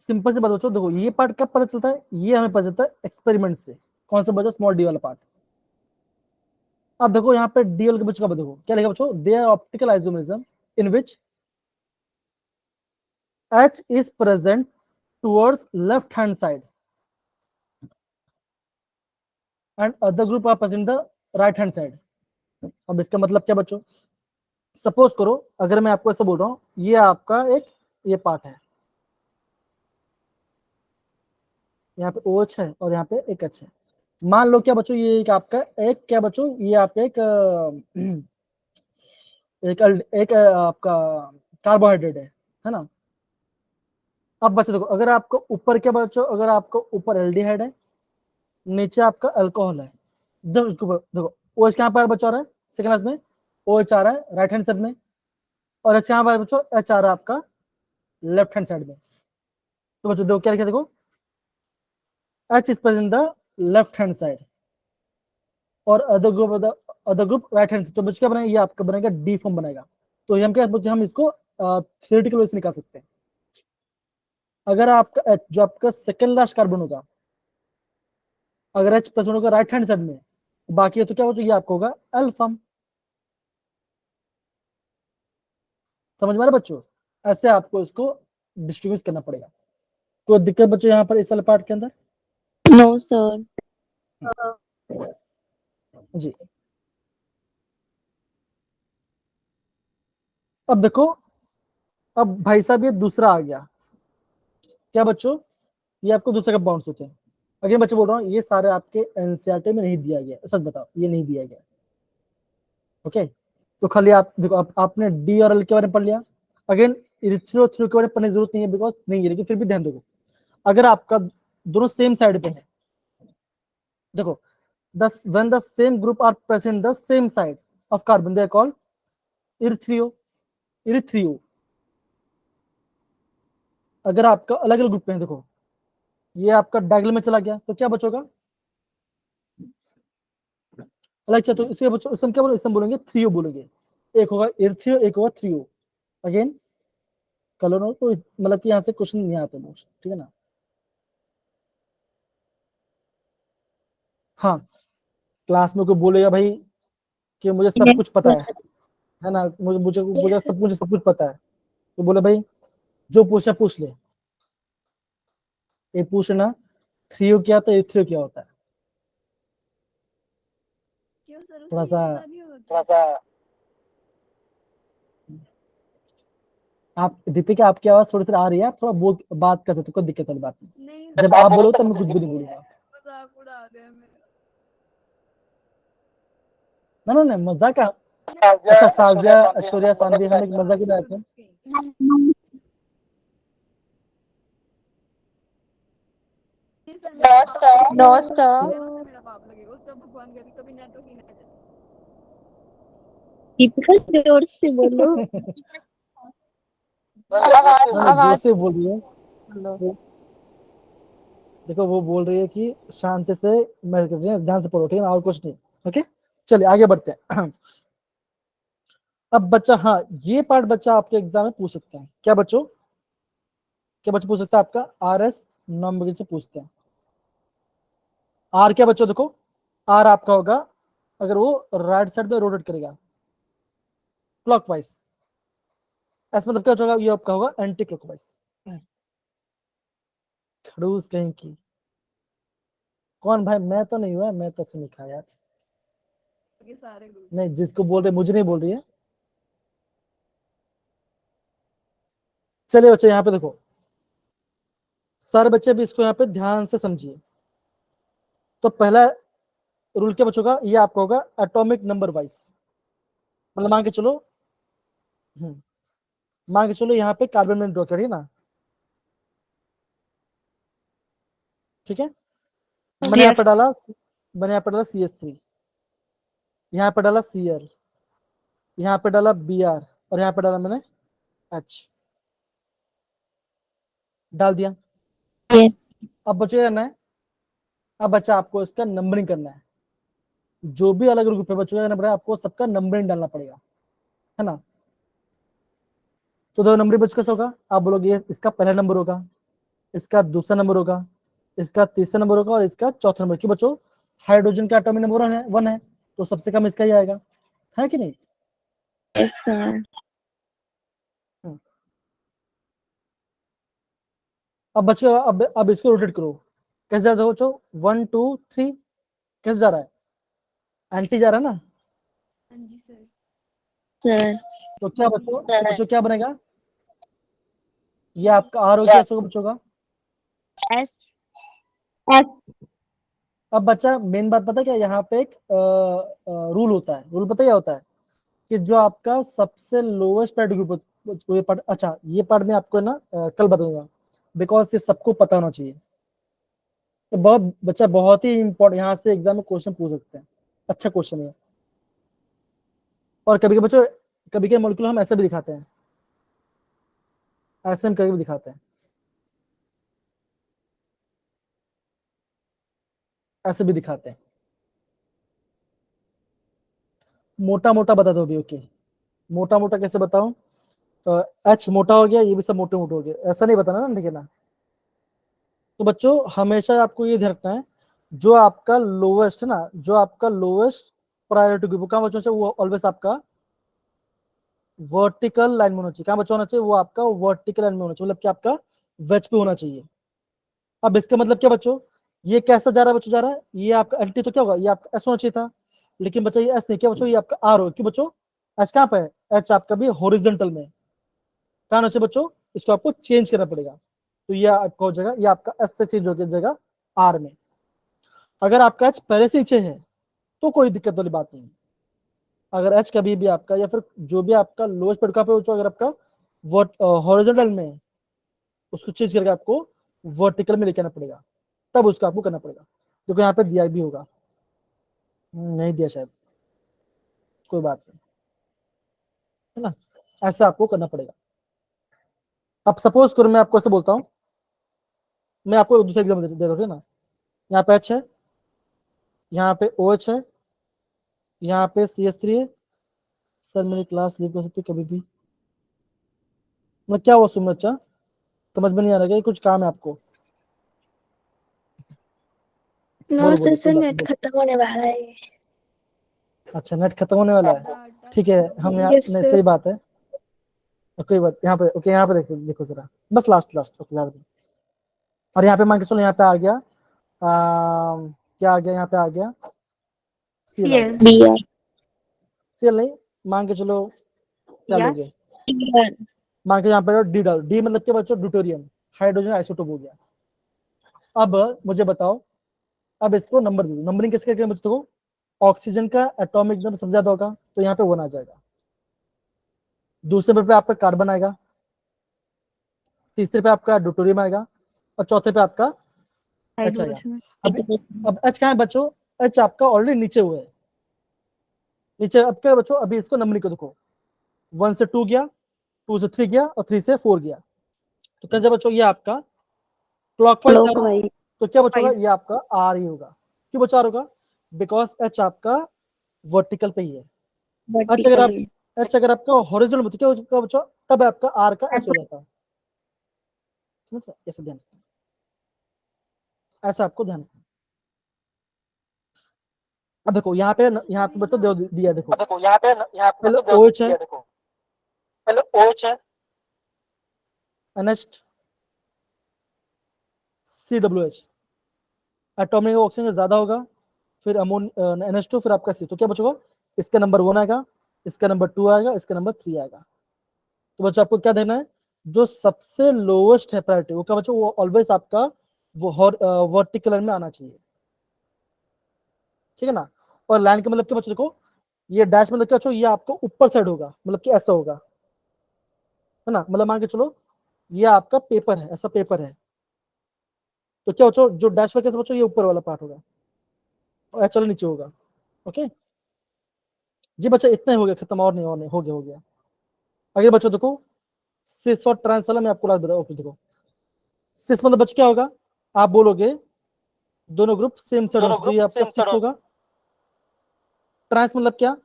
A: सिंपल से बात बच्चों, देखो ये पार्ट कब पता चलता है, ये हमें पता चलता है एक्सपेरिमेंट से। कौन सा बच्चों? स्मॉल डी वाला पार्ट। अब देखो यहाँ पे डी वाले के बच्चों का देखो क्या लिखा बच्चों, they are optical isomerism in which H is present towards left hand side and other group are present the right hand side। अब इसका मतलब क्या बच्चों, सपोज करो अगर मैं आपको ऐसा बोल रहा हूँ ये आपका एक ये पार्ट है, यहाँ पे OH है और यहाँ पे एक H है। मान लो क्या बच्चों ये एक आपका एक क्या बच्चों ये आपका एक आपका कार्बोहाइड्रेट है ना। अब बच्चों देखो अगर आपको ऊपर क्या बच्चों, अगर आपको ऊपर एल्डिहाइड है, नीचे आपका अल्कोहल है, जब उसको देखो OH कहाँ पर बच्चों आ रहा है, सेकंड क्लास में OH आ रहा है राइट हैंड साइड में, और H कहाँ पर बच्चों, H आ रहा है आपका लेफ्ट हैंड साइड में। तो बच्चों देखो क्या लिखा देखो, H is present the left hand side और other group right hand side. तो बच्चों क्या बनाएगा, ये आपका बनेगा डी फॉर्म बनेगा। तो हम क्या बच्चों हम इसको थियोरेटिकल वे से निकाल सकते हैं। अगर आपका जो आपका सेकंड लास्ट कार्बन होगा, अगर H प्रेजेंट होगा राइट हैंड साइड में, बाकी है तो क्या बच्चों ये आपको होगा एल फॉर्म। समझ में आ रहा है बच्चों? ऐसे आपको इसको डिस्ट्रीब्यूट करना पड़ेगा। कोई दिक्कत बच्चों यहाँ पर इस वाले पार्ट के अंदर?
B: No, sir.
A: जी अब देखो, अब भाई साहब ये दूसरा आ गया, क्या बच्चों ये आपको दूसरे का बाउंड्स होते हैं। अगेन बच्चे बोल रहा हूँ ये सारे आपके एनसीईआरटी में नहीं दिया गया, सच बताओ ये नहीं दिया गया। ओके तो खाली आप देखो आपने डी और एल के बारे में पढ़ लिया। अगेन इरिथ्रो थ्रो के बारे में पढ़ने की जरूरत नहीं है बिकॉज नहीं है, लेकिन फिर भी ध्यान देखो अगर आपका दोनों सेम साइड पे है, देखो when the same group are present the same side of carbon they are called erythrio। अगर आपका अलग अलग ग्रुप में है, देखो ये आपका डायगोनल में चला गया तो क्या बचोगा अलग। तो इसके बच्चों इसमें क्या बोलेंगे, इसमें बोलेंगे थ्रियो बोलेंगे, एक होगा इरथ्रियो एक होगा थ्रियो। अगेन कलर नो तो मतलब कि यहाँ से क्वेश्चन नहीं आते मोस्ट, ठीक है ना। हाँ क्लास में कोई बोलेगा भाई कि मुझे सब
B: Yes,
A: कुछ पता
B: sir.
A: है ना, मुझे सब कुछ पता है, तो बोले भाई जो पूछना पूछ ले, ये पूछना 3 क्या तो 3 क्या होता है?
B: क्यों सर,
A: थोड़ा
B: उसमें
A: सा
B: ये नहीं होता?
A: आप दीपिका, आपकी आवाज थोड़ी सी आ रही है, आप थोड़ा बोल बात कर सकते हो, कोई दिक्कत वाली बात नहीं।
B: नहीं
A: जब आप बोलो तब मैं कुछ भी नहीं बोलूंगा।
B: मजाक उड़ा रहे हैं मेरा।
A: ना ना ना, मजाक का। अच्छा, साजिया ऐश्वर्या सानवी, हम एक मजाक उड़ाए थे।
B: No sir. मेरा पाप लगेगा उसका, भगवान करे कभी नेटवर्क ही ना जाए।
C: दीपिका जोर से बोलो।
A: ना, जोर से बोल रही है।
B: हेलो।
A: देखो वो बोल रही है कि शांति से मैं कर रही है, ध्यान से पढ़ो, ठीक है ना, और कुछ नहीं। ओके, चलिए आगे बढ़ते हैं। अब बच्चा, हाँ ये पार्ट बच्चा आपके एग्जाम में पूछ सकते हैं। क्या बच्चों, क्या बच्चे पूछ सकते हैं? आपका RS नॉन से पूछते हैं। आर क्या बच्चों, देखो आर आपका होगा अगर वो राइट साइड पे रोटेट करेगा क्लॉकवाइज, ऐसा मतलब क्या होगा, ये आपका होगा एंटी क्लॉकवाइज। खड़ूस कहीं की। कौन भाई? मैं तो नहीं हुआ, मैं तो ऐसे नहीं खाया यार।
B: ये सारे ग्रुप
A: नहीं, जिसको बोल रहे मुझे नहीं बोल रही है। चलिए बच्चे यहाँ पे देखो, सारे बच्चे भी इसको यहाँ पे ध्यान से समझिए। तो पहला रूल क्या बच्चों का, ये आपका होगा एटॉमिक नंबर वाइज। मतलब मान के चलो, मान के चलो यहाँ पे कार्बन में ड्रॉ करिए ना, ठीक है। मैंने यहाँ पे डाला, मैंने यहाँ पे डाला CH3, यहाँ पे डाला Cl, यहाँ पे डाला Br, और यहाँ पे डाला मैंने H, डाल दिया। अब बच्चे क्या करना है, अब बच्चा आपको इसका नंबरिंग करना है। जो भी अलग ग्रुप है बच्चों का करना पड़ेगा, आपको सबका नंबरिंग डालना पड़ेगा, है ना। तो दो नंबरिंग बच्चों कैसे होगा, आप बोलोगे इसका पहला नंबर होगा, इसका दूसरा नंबर होगा, इसका तीसरा नंबर होगा, और इसका चौथा नंबर। क्यों बच्चों, हाइड्रोजन का एटॉमिक नंबर 1 है, तो सबसे कम इसका ही आएगा, है कि नहीं?
C: Yes sir.
A: अब बच्चों, अब इसको रोटेट करो। कैसे जा रहा है बच्चों, 1 2 3, कैसे जा रहा है? एंटी जा रहा है ना।
B: हाँ जी सर।
C: सर
A: तो क्या बच्चों, तो बच्चों क्या बनेगा, ये आपका आर हो गया, होगा बच्चों का।
C: एस एस
A: अब बच्चा मेन बात पता है क्या, यहाँ पे एक रूल होता है। रूल पता क्या होता है, कि जो आपका सबसे लोएस्ट प्रायोरिटी ग्रुप, ये पार्ट, अच्छा ये पार्ट में आपको ना कल बताऊंगा, बिकॉज ये सबको पता होना चाहिए। तो बहुत बच्चा, बहुत ही इंपॉर्टेंट, यहाँ से एग्जाम में क्वेश्चन पूछ सकते हैं, अच्छा क्वेश्चन है। और कभी कभी बच्चों, कभी कभी मॉलिक्यूल हम ऐसे भी दिखाते हैं, ऐसे हम कभी भी दिखाते हैं, ऐसे भी दिखाते हैं। मोटा मोटा बता दो भी, ओके। मोटा मोटा कैसे बताऊं, तो H मोटा हो गया, ये भी सब मोटे मोटे हो गए, ऐसा नहीं बताना ना, ठीक है ना। तो बच्चों हमेशा आपको ये ध्यान रखना है, जो आपका लोवेस्ट है ना, जो आपका लोवेस्ट प्रायोरिटी ग्रुप कहाँ बच्चों से, वो ऑलवेज आपका वर्टिकल लाइन में होना चाहिए। कहाँ बच्चों होना चाहिए, वो आपका वर्टिकल लाइन में होना चाहिए, मतलब कि आपका वेज पे होना चाहिए। अब इसका मतलब क्या बच्चों, ये कैसा जा रहा है बच्चों, जा रहा है, ये आपका एंटी तो क्या होगा, ये आपका एस होना चाहिए था, लेकिन बच्चा ये एस नहीं, क्या बच्चों, ये आपका आर हो। क्यों बच्चों, एच कहाँ पे है, एच आपका भी हॉरिजॉन्टल में, कहाँ होना चाहिए बच्चों, इसको आपको चेंज करना पड़ेगा। तो ये आपका हो जाएगा, ये आपका एस से चेंज हो जाएगा आर में। अगर आपका एच पहले से नीचे है तो कोई दिक्कत वाली बात नहीं है। अगर एच कभी भी आपका, या फिर जो भी आपका लोएस्ट पेड का पे, अगर आपका हॉरिजॉन्टल में है, उसको चेंज करके आपको वर्टिकल में लेके आना पड़ेगा, तब उसको आपको करना पड़ेगा। देखो यहाँ पे दिया भी होगा, नहीं दिया शायद, कोई बात नहीं, है ना, ऐसा आपको करना पड़ेगा। अब सपोज करो मैं आपको ऐसे बोलता हूँ, मैं आपको दूसरा एग्जाम्पल दे रहा हूँ ना, यहाँ पे एच है, यहाँ पे OH है, यहाँ पे CH3 है। सर मेरी क्लास लीव कर सकते हो कभी भी, मैं क्या हुआ सुन अच्छा, समझ में नहीं आ रहा, क्या कुछ काम है आपको?
C: नो
A: बोलो
C: सर,
A: बोलो, कोई
C: सर
A: बात
C: नेट
A: नहीं,
C: खत्म होने वाला है।
A: अच्छा नेट खत्म होने वाला है,
B: डाटा
A: ठीक है। हम यहाँ,
C: यस
A: नहीं
C: सर।
A: सही बात है, कोई बात, यहाँ पे ओके, यहाँ पे देखो देखो जरा, बस लास्ट लास्ट, ओके ज्यादा नहीं। और यहाँ पे मान के चलो, यहाँ पे आ गया क्या आ गया यहाँ पे, आ गया सीएल आ
B: Yes.
A: गया।
C: Br.
A: सीएल नहीं, मान के चलो क्या
B: Yeah.
A: लोगे,
C: Br.
A: मान के यहाँ पे डी डाल, डी मतलब क्या बच्चों, ड्यूटेरियम, हाइड्रोजन आइसोटोप हो गया। अब मुझे बताओ, अब इसको नंबर दे दो, नंबरिंग किसके करके बच्चों को, ऑक्सीजन का एटॉमिक नंबर सबसे ज्यादा होगा तो यहाँ पे 1 आ जाएगा, दूसरे नंबर पे आपका कार्बन आएगा, तीसरे पे आपका ड्यूटेरियम आएगा, और चौथे पे आपका एच आएगा। अब एच कहाँ है बच्चों, एच आपका ऑलरेडी नीचे हुआ है, नीचे। अब क्या बच्चों, अभी इसको नंबरिंग को देखो, 1 से 2 गया, 2 से 3 गया, और 3 से 4 गया, तो कैसे बच्चों, ये आपका क्लॉकवाइज जा रहा है, तो क्या बचोगा, ये आपका आर ही होगा। क्यों बचा होगा, बिकॉज एच आपका वर्टिकल पे ही है। एच अगर आपका हॉरिजॉन्टल में, तो क्या होगा बच्चों, तब आपका आर का एस हो जाता है। समझ रहे? ऐसे ध्यान, ऐसा आपको ध्यान। अब देखो यहाँ पे बच्चों दिया, देखो पहले OH है, पहले OH है, NH CWH, एटॉमिक ऑक्सीजन ज्यादा होगा, फिर NH2, फिर आपका C, तो क्या बचेगा, इसका नंबर 1 आएगा, इसका नंबर 2 आएगा, इसका नंबर 3 आएगा। तो बच्चों आपको क्या देना है, जो सबसे लोएस्ट है प्रायोरिटी, वो क्या बच्चों, वो ऑलवेज आपका वो वर्टिकल में आना चाहिए, ठीक है ना। और लाइन का मतलब क्या बच्चों, देखो ये डैश मतलब क्या बच्चों, ये आपको ऊपर साइड होगा, मतलब कि ऐसा होगा, है ना, मतलब मान के चलो ये आपका पेपर है, ऐसा पेपर है, तो क्या बच्चों, जो डैश पर कैसे बच्चों, ये ऊपर वाला पार्ट होगा, और चलो नीचे होगा। ओके जी बच्चा, इतना ही हो गया, खत्म, और नहीं, हो गया। आगे बच्चों देखो, सिस और ट्रांस वाला मैं आपको बात बताऊं। ओके देखो, सिस मतलब बच्चों क्या होगा, आप बोलोगे दोनों ग्रुप सेम साइड होना चाहिए, तो ये आपका सिस होगा। ट्रांस मतलब क्या,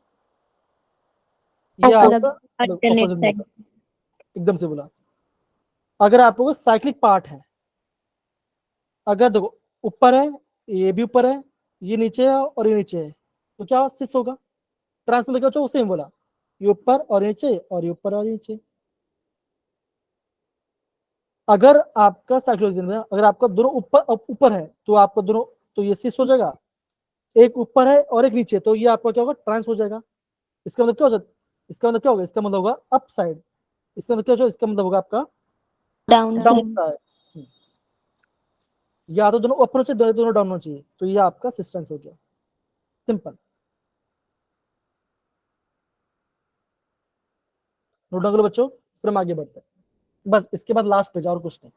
A: ये आपका ऑपोजिट में, एकदम से बोला। अगर आप लोग साइक्लिक पार्ट है, अगर देखो ऊपर है, ये भी ऊपर है, ये नीचे है, और ये नीचे है, तो क्या सिस होगा। ट्रांस मतलब क्या, सेम बोला, ये ऊपर और नीचे, और ये ऊपर और नीचे। अगर आपका साइक्लोजन में, अगर आपका दोनों ऊपर है, तो आपका दोनों, तो ये सिस हो जाएगा। एक ऊपर है और एक नीचे, तो ये आपका क्या होगा, ट्रांस हो जाएगा। इसका मतलब क्या हो जाता, इसका मतलब क्या होगा, इसका मतलब होगा अप साइड, इसका मतलब क्या होगा, इसका मतलब होगा आपका
C: डाउन
A: डाउन साइड। या तो दोनों अपर चाहिए, दोनों डाउन होना चाहिए, तो ये आपका सिस्टेंस हो गया, सिंपल। नोट डाउन करो बच्चों, फिर हम आगे बढ़ते हैं, बस इसके बाद लास्ट पेज, और कुछ नहीं।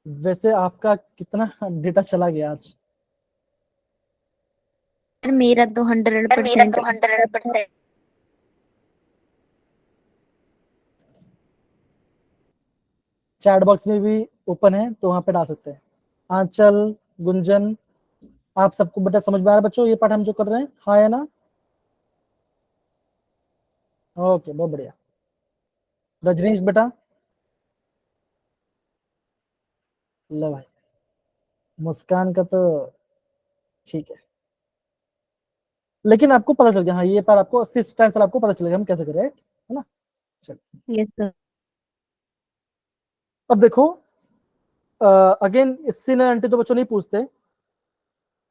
A: वैसे आपका कितना डेटा चला गया आज,
C: मेरा तो 100%।
A: चैट बॉक्स में भी ओपन है, तो वहां पे डाल सकते हैं। आंचल, गुंजन, आप सबको बेटा समझ में आ रहा है बच्चों, ये पाठ हम जो कर रहे हैं, हाँ है ना, ओके बहुत बढ़िया। रजनीश बेटा, लो भाई, मुस्कान का तो ठीक है, लेकिन आपको पता चल गया, हाँ ये पार्ट आपको सिस्टेंस आपको पता चलेगा हम कैसे करें, है ना। चलो
C: यस सर।
A: अब देखो, अगेन सीनियर एंटी तो बच्चों नहीं पूछते,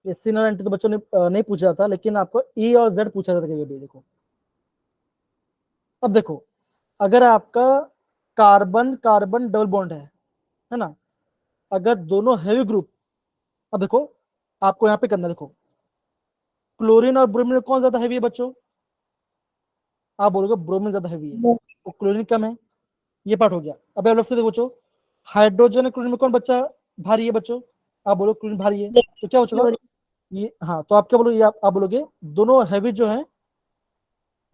A: ये सीनियर एंटी तो बच्चों ने नहीं पूछा था, लेकिन आपको ई और जेड पूछा जाता है। देखो, अब देखो, अगर आपका कार्बन कार्बन डबल बॉन्ड है ना, अगर दोनों हैवी ग्रुप, अब देखो आपको यहाँ पे करना, देखो क्लोरीन और ब्रोमीन में कौन ज्यादा हैवी है बच्चों, आप बोलोगे ब्रोमीन ज्यादा हैवी है, और क्लोरीन कम है, ये पार्ट हो गया। अब लेफ्ट से देखो बच्चों, हाइड्रोजन और क्लोरीन में कौन बच्चा भारी है बच्चों, आप बोलो क्लोरीन भारी है, तो क्या बचेगा, ये हाँ, तो आप क्या बोलोगे, आप बोलोगे दोनों हैवी जो है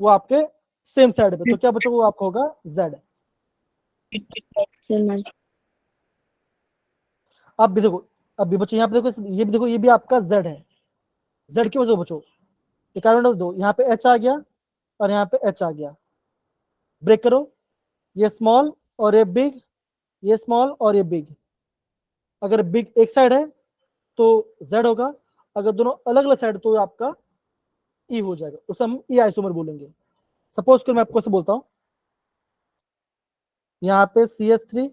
A: वो आपके सेम साइड पे, तो क्या बच्चों, वो आपका होगा जेड। अब भी देखो, अब भी बच्चों यहाँ पे देखो, ये भी देखो, ये भी आपका जेड है, जेड की वजह बच्चों, ये कार्बन नंबर 2, यहाँ पे एच आ गया, और यहाँ पे एच आ गया, ब्रेक करो, ये स्मॉल और ये बिग, ये स्मॉल और ये बिग, अगर बिग एक साइड है तो जेड होगा, अगर दोनों अलग अलग साइड तो आपका ई हो जाएगा, उसे हम ई आइसोमर बोलेंगे। सपोज कर मैं आपको ऐसे बोलता हूँ, यहाँ पे CH3,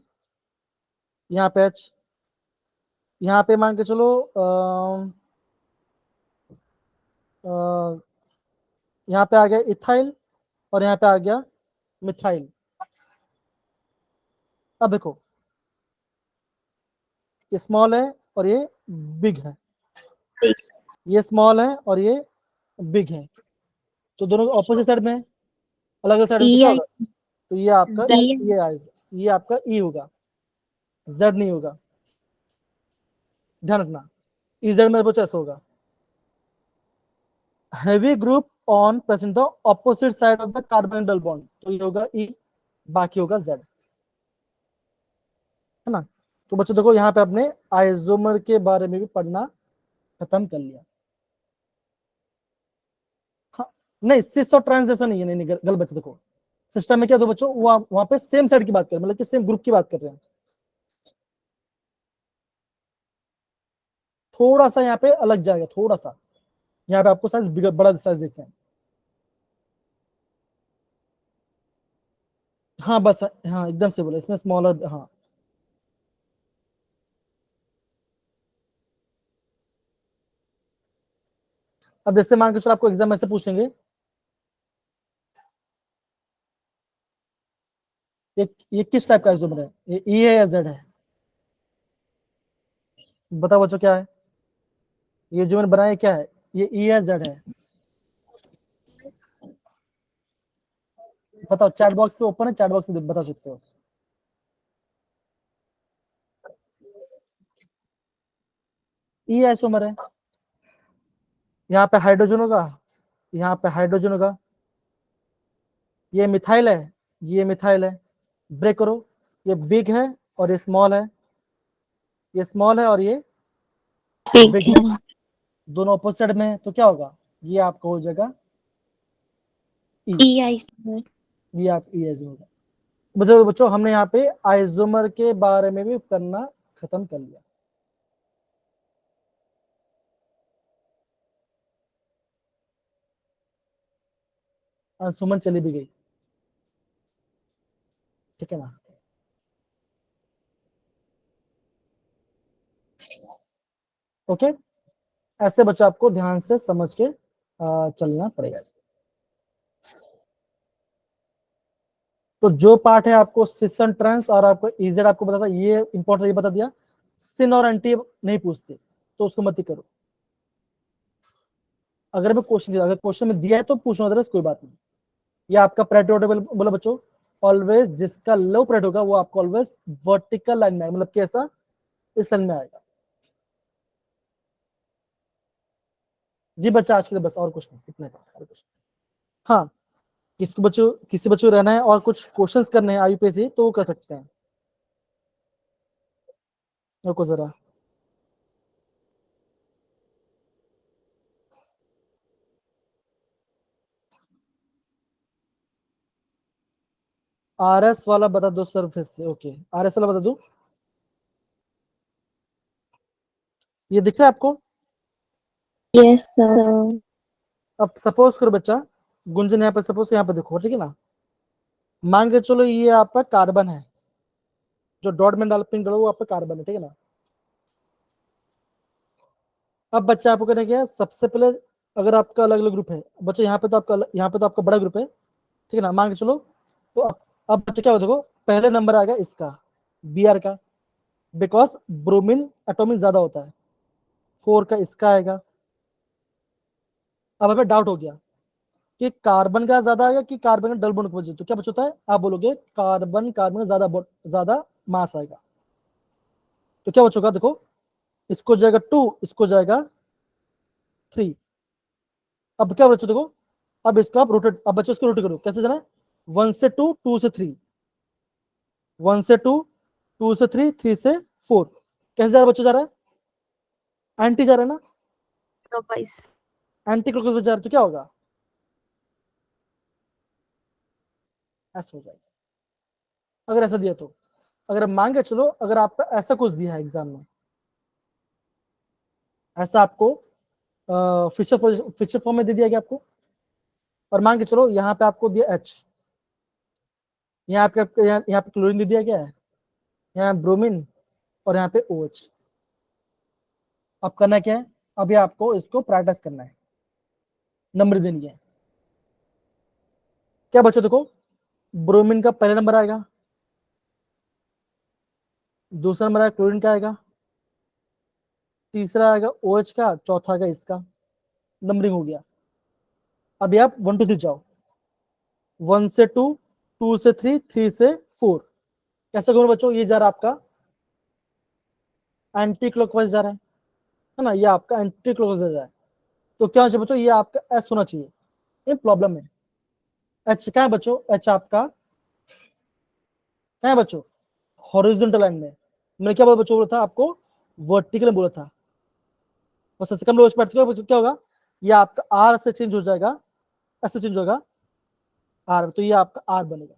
A: यहाँ पे H, यहाँ पे मान के चलो यहाँ पे आ गया इथाइल और यहाँ पे आ गया मिथाइल। अब देखो ये स्मॉल है और ये बिग है, ये स्मॉल है और ये बिग है, तो दोनों ऑपोजिट साइड में, अलग अलग साइड में, तो क्या
C: EI
A: होगा? तो ये आपका
C: Z
A: ये आपका E होगा, Z नहीं होगा, ध्यान रखना। EZ में बच्चा ऐसा होगा, heavy group on present the opposite side of the carbonyl bond, तो ये होगा E, बाकी होगा Z, है ना। तो बच्चों देखो यहाँ पे आपने आइसोमर के बारे में भी पढ़ना खत्म कर लिया। हाँ, नहीं सिस और ट्रांस जैसा नहीं है, नहीं गलत बच्चे, देखो सिस्टम में क्या दो बच्चों, वहां पे सेम साइड की बात कर, मतलब कि सेम ग्रुप की बात कर रहे हैं, थोड़ा सा यहाँ पे अलग जाएगा, थोड़ा सा यहाँ पे आपको साइज बड़ा साइज देखते हैं। हाँ बस, हाँ एकदम से बोला, इसमें स्मॉलर, हाँ अब जैसे मान के चलो आपको एग्जाम में से पूछेंगे ये किस टाइप का आइसोमर है, ये ई है या जेड है, बताओ बच्चों क्या है, ये जो मैंने बनाया क्या है, ये ई है जेड है, बताओ, चैट बॉक्स पे ओपन है, चैट बॉक्स से बता सकते हो। ई आइसोमर है, यहाँ पे हाइड्रोजन होगा, यहाँ पे हाइड्रोजन होगा, ये मिथाइल है, ये मिथाइल है, ब्रेक करो, ये बिग है और ये स्मॉल है, ये स्मॉल है और ये
C: big
A: बिग है, दोनों अपोजिट में है, तो क्या होगा, ये आपका हो जाएगा ई,
C: EI
A: ये आप ई एज होगा। बच्चों हमने यहाँ पे आइसोमर के बारे में भी करना खत्म कर लिया। सुमन चली भी गई, ठीक है ना। ओके, ऐसे बच्चा आपको ध्यान से समझ के चलना पड़ेगा इसको। तो जो पार्ट है आपको सिसन ट्रांस और आपको इजेड आपको बता था, ये इंपॉर्टेंट, ये बता दिया, सिन और एंटी नहीं पूछते तो उसको मत ही करो। अगर मैं क्वेश्चन दिया, अगर क्वेश्चन में दिया है तो पूछना, अदरवाइज कोई बात नहीं। ये आपका प्रायोरिटी टेबल बोला बच्चों, ऑलवेज जिसका लो प्रायोरिटी होगा वो आपको ऑलवेज वर्टिकल लाइन में, मतलब कैसा, इस लाइन में आएगा। जी बच्चा आज के लिए बस, और कुछ नहीं, इतना ही, और कुछ। हाँ, किसी बच्चों को रहना है और कुछ क्वेश्चंस करने हैं आईयूपीएससी तो वो कर सकते हैं। रुको जरा, आरएस वाला बता दो सर फिर से। ओके, आरएस वाला बता दो, ये दिख रहा है आपको।
C: Yes sir.
A: अब सपोज करो बच्चा, गुंजन यहाँ पे सपोज, यहाँ पे देखो, ठीक है ना, मान के चलो ये आपका कार्बन है, जो डॉट में डाल पिंक डालो वो आपका कार्बन है, ठीक है ना। अब बच्चा आपको करना क्या है, सबसे पहले अगर आपका अलग अलग ग्रुप है बच्चा, यहाँ पे तो आपका बड़ा ग्रुप है, ठीक है ना, मान के चलो। तो अब बच्चा क्या हो, देखो पहले नंबर आ गया इसका, Br का, बिकॉज ब्रोमीन एटॉमिक ज्यादा होता है, 4 का इसका आएगा। अब हमें डाउट हो गया कि कार्बन का ज्यादा आएगा कि कार्बन का डबल बॉन्ड की वजह, तो क्या बचता है, आप बोलोगे कार्बन कार्बन का ज्यादा मास आएगा, तो क्या बचोगा, देखो इसको जाएगा 2, इसको जाएगा 3। अब क्या बच्चों देखो, अब इसको आप रोटेट, अब बच्चों इसको रोटेट करो, कैसे जाना है, 1 से 2, 2 से 3, 1 से 2, 2 से 3, 3 से 4, कैसे जा रहा है बच्चों, जा रहा है एंटी जा रहा है ना,
C: Clockwise.
A: एंटी क्लॉकवाइज जा रहा है, तो क्या होगा, ऐसा हो जाएगा। अगर ऐसा दिया तो, अगर मान के चलो अगर आपका ऐसा कुछ दिया है एग्जाम में, ऐसा आपको फिशर फॉर्म में दे दिया गया आपको, और मान के चलो यहाँ पे आपको दिया H, यहाँ आपका यहाँ पे क्लोरीन दे दिया गया है, यहाँ ब्रोमीन और यहाँ पे OH। अब करना क्या है, अभी आपको इसको प्रायोरिटाइज करना है, नंबर देनी है। क्या बच्चों देखो, ब्रोमीन का पहला नंबर आएगा, दूसरा नंबर आएगा क्लोरीन का आएगा, तीसरा आएगा OH का, चौथा आएगा इसका। नंबरिंग हो गया। अभी आप 1 2 3 जाओ, 1 से 2, 2 से 3, 3 से 4। कैसे करूं बच्चों, ये जा रहा है आपका एंटी क्लॉकवाइज जा रहा है ना, ये आपका एंटी क्लॉकवाइज जा रहा है। तो क्या होना बच्चों, ये आपका S होना चाहिए, ये प्रॉब्लम है। H क्या है बच्चों, H आपका क्या है बच्चों, हॉरिजॉन्टल लाइन में। मैंने क्या बोला बच्चों, बोला था आपको वर्टिकल में बोला था। और सबसे कम लोएस्ट पार्ट क्या होगा, ये आपका R से चेंज हो जाएगा, S से चेंज होगा R, तो ये आपका R बनेगा।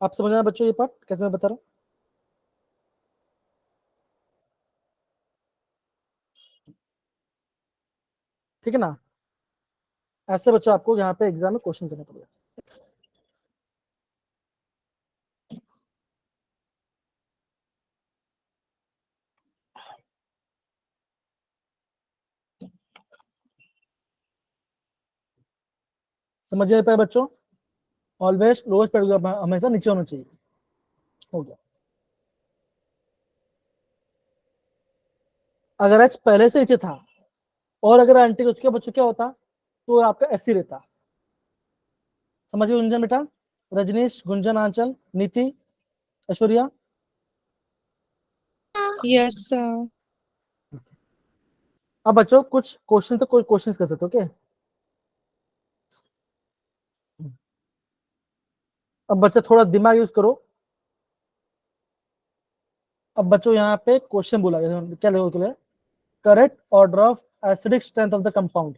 A: आप समझ रहे हैं बच्चों ये पार्ट कैसे मैं बता रहा हूँ। ठीक है ना, ऐसे बच्चों आपको यहाँ पे एग्जाम में क्वेश्चन करना पड़ेगा। समझ में पाए बच्चों, ऑलवेज लोएस्ट पार्ट हमेशा नीचे होना चाहिए। हो गया। अगर H पहले से नीचे था और अगर एंटी उसके बच्चों क्या होता, तो आपका SC रहता। समझिए गुंजन बेटा, रजनीश, गुंजन, आंचल, नीति, ऐश्वर्या।
B: Yes sir.
A: अब बच्चों कुछ क्वेश्चन तो कोई क्वेश्चन कर सकते हो, ओके। अब बच्चा थोड़ा दिमाग यूज करो। अब बच्चों यहाँ पे क्वेश्चन बोला गया, क्या लिखोगे, correct order of acidic strength of the compound,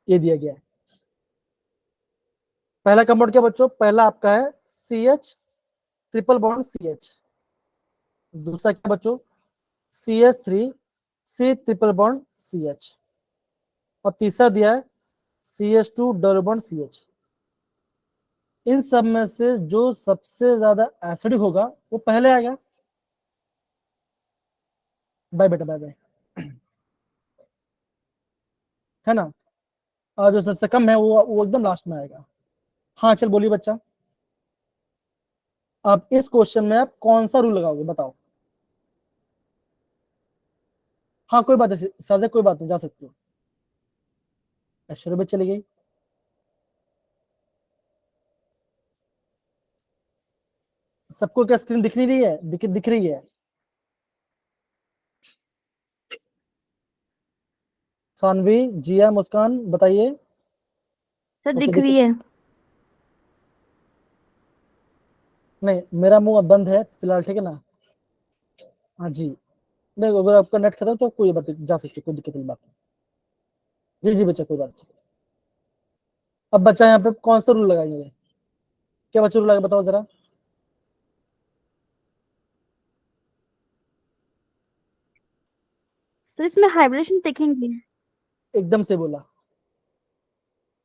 A: ये दिया गया है। पहला कंपाउंड क्या बच्चों, पहला आपका है CH ट्रिपल बॉन्ड CH। दूसरा क्या बच्चों, CH3 C triple bond CH। और तीसरा दिया है CH2 डबल बॉन्ड CH। इन सब में से जो सबसे ज्यादा एसिडिक होगा वो पहले आएगा। बाय बेटा, बाय बाय, है ना। और जो सबसे कम है वो एकदम लास्ट में आएगा। हाँ चल बोलिए बच्चा, अब इस क्वेश्चन में आप कौन सा रूल लगाओगे बताओ। हाँ कोई बात नहीं साजा, कोई बात नहीं, जा सकते हो। ऐश्वर्या भी चली गई। सबको क्या स्क्रीन दिख नहीं रही है, दिख रही है। सानवी, जिया, मुस्कान बताइए।
C: सर
A: ओके
C: दिख रही है।
A: नहीं, मेरा मुंह अब बंद है फिलहाल, ठीक है ना। हाँ जी, नहीं अगर आपका नेट खत्म तो कोई बात नहीं, जा सकते, कोई दिक्कत नहीं बात नहीं। जी जी बच्चा, कोई बात नहीं। अब बच्चा यहाँ पे कौन सा रूल लगाएंगे, क्या बच्चा रूल लगा बताओ जरा।
C: सर इसमें हाइब्रिडेशन देखेंगे।
A: एकदम से बोला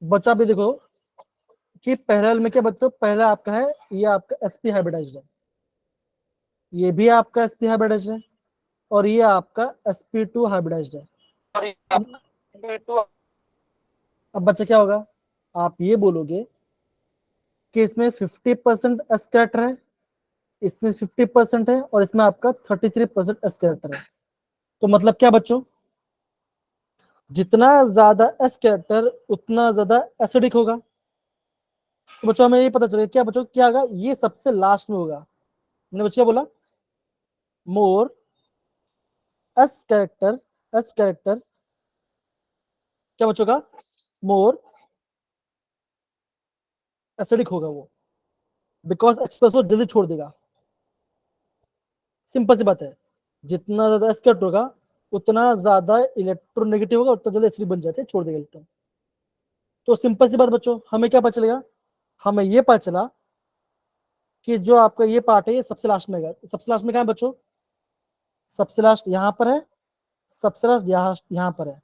A: बच्चा। भी देखो कि पहला में क्या बच्चों, पहला आपका है ये आपका SP हाइब्रिडाइज्ड है, ये भी आपका SP हाइब्रिडाइज्ड है, और ये आपका sp2 हाइब्रिडाइज्ड है। अब बच्चा क्या होगा, आप ये बोलोगे कि इसमें 50% एस कैरेक्टर है, इसमें 50% है, और इसमें आपका 33% एस कैरेक्टर है। तो मतलब क्या बच्चों, जितना ज्यादा एस कैरेक्टर उतना ज्यादा एसिडिक होगा। तो बच्चों हमें ये पता चलेगा क्या बच्चों, क्या होगा, ये सबसे लास्ट में होगा। मैंने बच्चों क्या बोला, मोर एस कैरेक्टर क्या बच्चों का, मोर एसिडिक होगा वो, बिकॉज H+ वो जल्दी छोड़ देगा। सिंपल सी बात है, जितना ज्यादा एस कैरेक्टर होगा उतना ज्यादा इलेक्ट्रोनेगेटिव होगा, उतना जल्दी एसिडिक बन जाते हैं, छोड़ देगा इलेक्ट्रॉन। तो सिंपल सी बात बच्चों, हमें क्या पता चलेगा, हमें ये पता चला कि जो आपका ये पार्ट है ये सबसे लास्ट में है। सबसे लास्ट में क्या है बच्चों, सबसे लास्ट यहाँ पर है, सबसे लास्ट यहाँ पर है।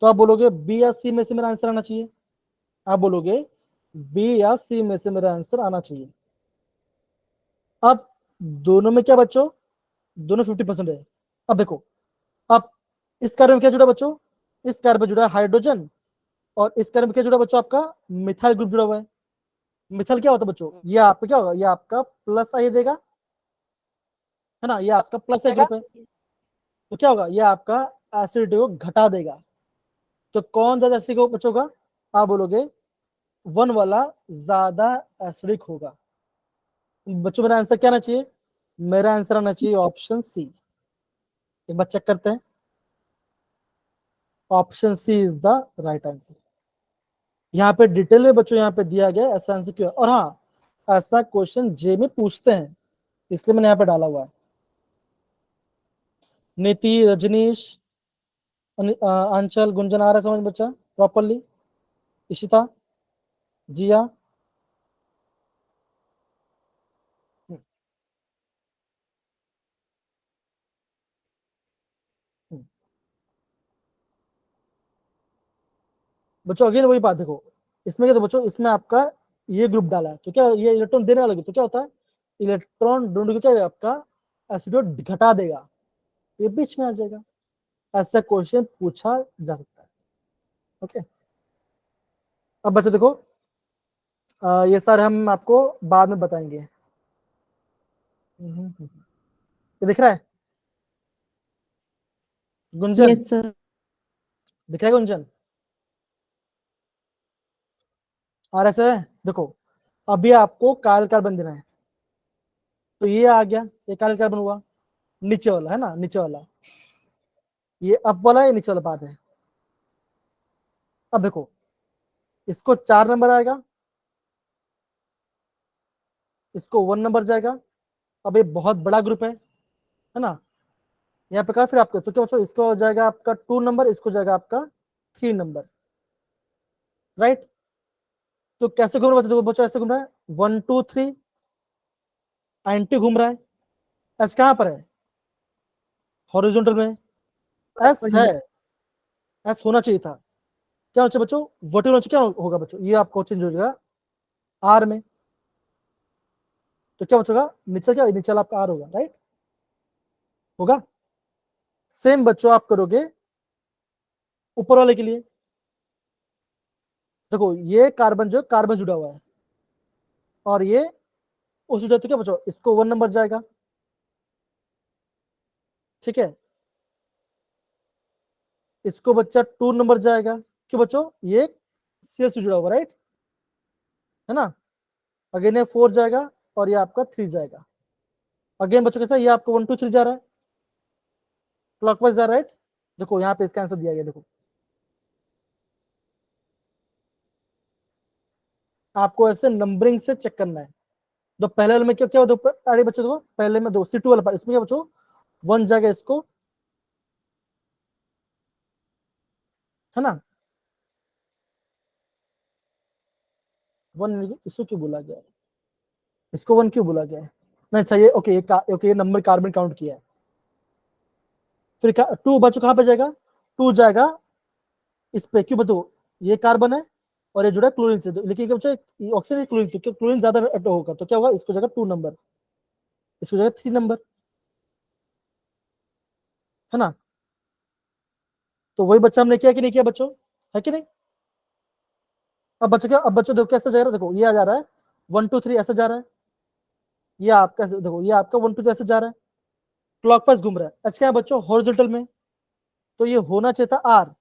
A: तो आप बोलोगे B या C में से मेरा आंसर आना चाहिए। आप बोलोगे बी या सी में से मेरा आंसर आना चाहिए। अब दोनों में क्या बच्चों, दोनों 50% है। अब देखो, अब इस कार्बन में क्या जुड़ा बच्चों, इस कार्बन में जुड़ा है हाइड्रोजन, और इस कार्बन में क्या जुड़ा बच्चों, आपका मिथाइल ग्रुप जुड़ा हुआ है। मिथाइल क्या होता है बच्चों, ये आपका क्या होगा, ये आपका प्लस आई देगा, है ना, ये आपका प्लस आई ग्रुप है। तो क्या होगा, ये आपका एसिडिटी को घटा देगा। तो कौन ज्यादा एसिडिक हो बच्चों का, आप बोलोगे 1 वाला ज्यादा एसिडिक होगा। बच्चों मेरा आंसर क्या आना चाहिए, मेरा आंसर आना चाहिए ऑप्शन सी। एक बार चेक करते हैं, option C is the right answer. यहाँ पे डिटेल में बच्चों यहाँ पे दिया गया है ऐसा आंसर क्यों है। और हाँ, ऐसा क्वेश्चन जे में पूछते हैं, इसलिए मैंने यहाँ पे डाला हुआ है। नीति, रजनीश, अंचल, गुंजन, आ रहा है समझ बच्चा प्रॉपरली? इशिता, जिया, बच्चों अगेन वही बात देखो, इसमें क्या, तो बच्चों इसमें आपका ये ग्रुप डाला है, तो क्या ये इलेक्ट्रॉन देने वाला, तो क्या होता है, इलेक्ट्रॉन ढूंढ के क्या आपका एसिड घटा देगा, ये बीच में आ जाएगा। ऐसा क्वेश्चन पूछा जा सकता है। ओके, अब बच्चों देखो, ये सारे हम आपको बाद में बताएंगे। ये दिख रहा है गुंजन?
B: Yes sir.
A: दिख रहा है गुंजन? आ रहा है? देखो, अभी आपको काल कार्बन देना है, तो ये आ गया, ये काल कार्बन हुआ, नीचे वाला है ना, नीचे वाला, ये अप वाला है, नीचे वाला बात है। अब देखो, इसको 4 नंबर आएगा, इसको 1 नंबर जाएगा। अब ये बहुत बड़ा ग्रुप है ना, यहाँ पे कहा फिर आपको, तो क्या बच्चों, इसको हो जाएगा आपका 2 नंबर, इसको जाएगा आपका 3 नंबर, राइट। तो कैसे घूम रहा है बच्चों, देखो बच्चों ऐसे घूम रहा है, 1 2 3, एंटी घूम रहा है। एस कहाँ पर है, हॉरिजॉन्टल में, एस है, एस होना चाहिए था। क्या होना चाहिए बच्चों, वर्टिकल होना चाहिए, क्या होगा बच्चों, ये आपको चेंज हो जाएगा आर में। तो क्या बचेगा, नीचे क्या, नीचे आपका आर होगा, राइट, होगा। सेम बच्चों आप करोगे ऊपर वाले के लिए। देखो ये कार्बन जो कार्बन जुड़ा हुआ है, और ये उस जुड़ा, तो क्या बच्चों, इसको 1 नंबर जाएगा, ठीक है। इसको बच्चा 2 नंबर जाएगा, क्यों बच्चों, ये सी से जुड़ा हुआ, राइट, है ना। अगेन ये 4 जाएगा, और ये आपका 3 जाएगा। अगेन बच्चों कैसा, ये आपको 1 2 3 जा रहा है, क्लॉकवाइज जा रहा है, राइट। देखो यहाँ पे इसका आंसर दिया गया, देखो आपको ऐसे नंबरिंग से चेक करना है। तो पहले वाले में क्या क्या होता है, अरे बच्चों देखो, पहले में 2 C2 वाला, इसमें क्या बच्चों 1 जाएगा, इसको, है ना, 1, इसको क्यों बोला गया है, इसको 1 क्यों बोला गया है, नहीं चाहिए, ओके ओके, ये नंबर कार्बन काउंट किया है। फिर 2 बच्चों कहाँ पे जाएगा, 2 जाएगा इस पे, क्यों बताओ, ये कार्बन है, और ये जुड़ा है क्लोरीन से, लेकिन क्या बच्चों ऑक्सीजन क्लोरीन, तो क्या क्लोरीन ज्यादा होगा, तो क्या होगा, इसको जाएगा 2 नंबर, इसको जाएगा 3 नंबर, है ना। तो वही बच्चा हमने किया कि नहीं किया बच्चों, है कि नहीं। अब बच्चों क्या, अब बच्चों देखो कैसे जा रहा है, देखो ये आ जा रहा है 1 2 3 ऐसे जा रहा है, ये आपका देखो, ये आपका 1 2 3 ऐसे जा रहा है, क्लॉकवाइज घूम रहा है। अच्छा क्या है बच्चों, हॉरिजॉन्टल में, तो ये होना चाहिए था आर।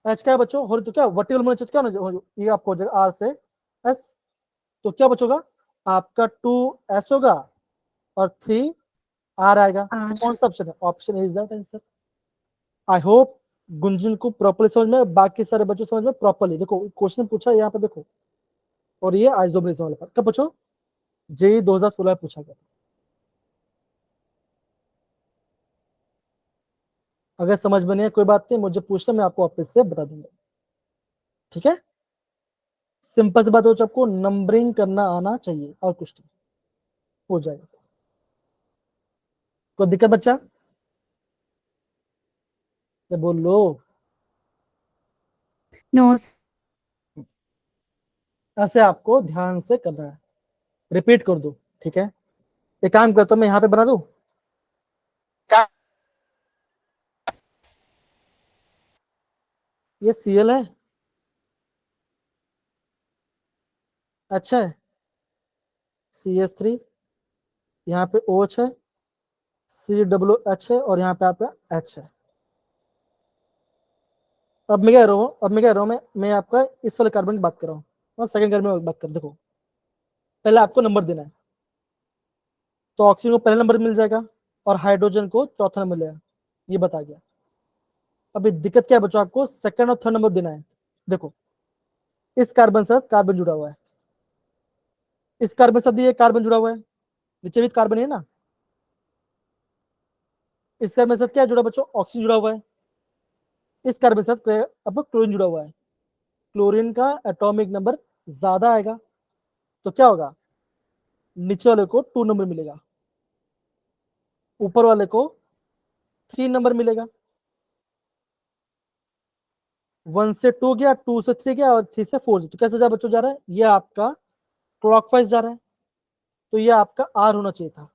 A: एच क्या है बच्चों, तो क्या वर्टिकल में होना चाहिए, क्या होना, ये आपको हो जाएगा आर से एस। तो क्या बचोगा, आपका 2 एस होगा, और 3 आर आएगा। कौन सा ऑप्शन है, option is that answer. I hope Gunjan को प्रॉपर्ली समझ में, बाकी सारे बच्चों समझ में प्रॉपर्ली। देखो क्वेश्चन पूछा यहाँ पे देखो, और ये आइसोमेरिज्म वाले पर कब पूछो, जेई 2016 में पूछा गया था। अगर समझ में नहीं है कोई बात नहीं, मुझे पूछना, मैं आपको वापस से बता दूंगा, ठीक है। सिंपल सी बात हो, आपको नंबरिंग करना आना चाहिए, और कुछ नहीं, हो जाएगा। कोई दिक्कत बच्चा, ये बोल लो।
C: No.
A: ऐसे आपको ध्यान से करना है, रिपीट कर दो, ठीक है। एक काम करता हूं, मैं यहाँ पे बना दूं, ये Cl है, अच्छा है, CH3, यहाँ पे OH है, COH है, और यहाँ पे आपका H है। अब मैं कह रहा हूँ, मैं आपका इस वाले कार्बन की बात कर रहा हूँ और सेकंड कार्बन की बात कर, देखो पहले आपको नंबर देना है, तो ऑक्सीजन को पहला नंबर मिल जाएगा और हाइड्रोजन को चौथा नंबर मिलेगा, ये बता गया। अभी दिक्कत क्या है बच्चों, आपको सेकंड और थर्ड नंबर देना है। देखो इस कार्बन से कार्बन जुड़ा हुआ है, इस कार्बन से भी एक कार्बन जुड़ा हुआ है, नीचे भी कार्बन है ना, इस कार्बन के साथ क्या जुड़ा बच्चों, ऑक्सीजन जुड़ा हुआ है, इस कार्बन के साथ अब क्लोरीन जुड़ा हुआ है, क्लोरीन का एटॉमिक नंबर ज्यादा आएगा, तो क्या होगा, नीचे वाले को 2 नंबर मिलेगा, ऊपर वाले को 3 नंबर मिलेगा। 1 से 2 गया, 2 से 3 गया और 3 से 4 गया, तो कैसे जा बच्चों जा रहा है, ये आपका क्लॉकवाइज जा रहा है, तो ये आपका R होना चाहिए था,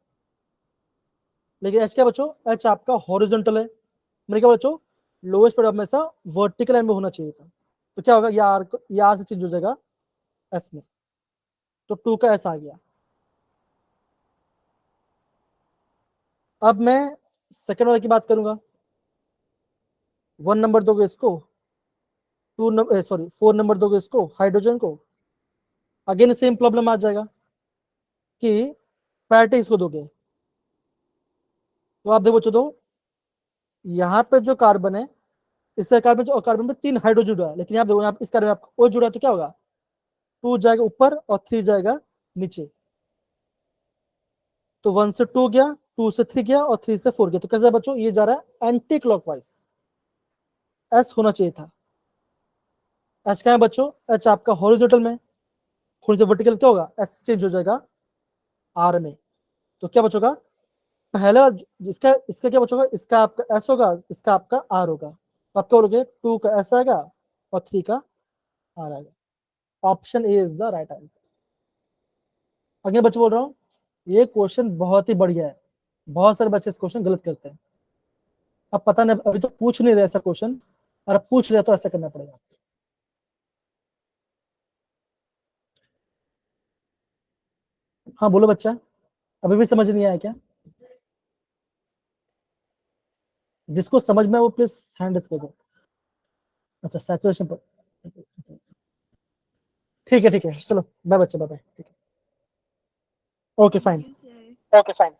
A: लेकिन H क्या बच्चों, H आपका हॉरिजॉन्टल है, मैंने क्या बच्चों, लोएस्ट पर हमेशा वर्टिकल लाइन में होना चाहिए था, तो क्या होगा, ये R से चेंज हो जाएगा S में, तो 2 का S आ गया। अब मैं सेकंड वाले की बात करूंगा, 1 नंबर दोगे इसको, 4 नंबर दोगे इसको हाइड्रोजन को, अगेन सेम प्रॉब्लम आ जाएगा कि प्रायोरिटी इसको दोगे, तो आप देखो बच्चों, तो यहाँ पे जो कार्बन है, इससे कार्बन में 3 हाइड्रोजन जुड़ा है, लेकिन यहाँ देखो, यहाँ इस कार्बन में आपका O जुड़ा है, तो क्या होगा, 2 जाएगा ऊपर और 3 जाएगा नीचे, तो 1 से 2 गया, 2 से 3 गया और 3 से 4 गया, तो कैसे है बच्चों, ये जा रहा है एंटी क्लॉकवाइज, S होना चाहिए था। H क्या है बच्चों, H आपका हॉरिजॉन्टल में, वर्टिकल क्या होगा, S चेंज हो जाएगा R में, तो क्या बचोगा, पहला जिसका इसका क्या बचोगा, इसका आपका S होगा, इसका आपका R होगा, तो आप क्या बोलोगे, 2 का S आएगा और 3 का R आएगा, option A is the right answer. अगले बच्चे बोल रहा हूँ, ये क्वेश्चन बहुत ही बढ़िया है, बहुत सारे बच्चे इस क्वेश्चन गलत करते हैं, अब पता नहीं, अभी तो पूछ नहीं रहे ऐसा क्वेश्चन, और अब पूछ रहे तो ऐसा करना पड़ेगा। हाँ बोलो बच्चा, अभी भी समझ नहीं आया क्या, जिसको समझ में वो प्लीज हैंड इसको दो। अच्छा सैचुरेशन पर, ठीक है चलो, बाय बच्चे, बाय बाय, ठीक है, ओके फाइन, ओके फाइन।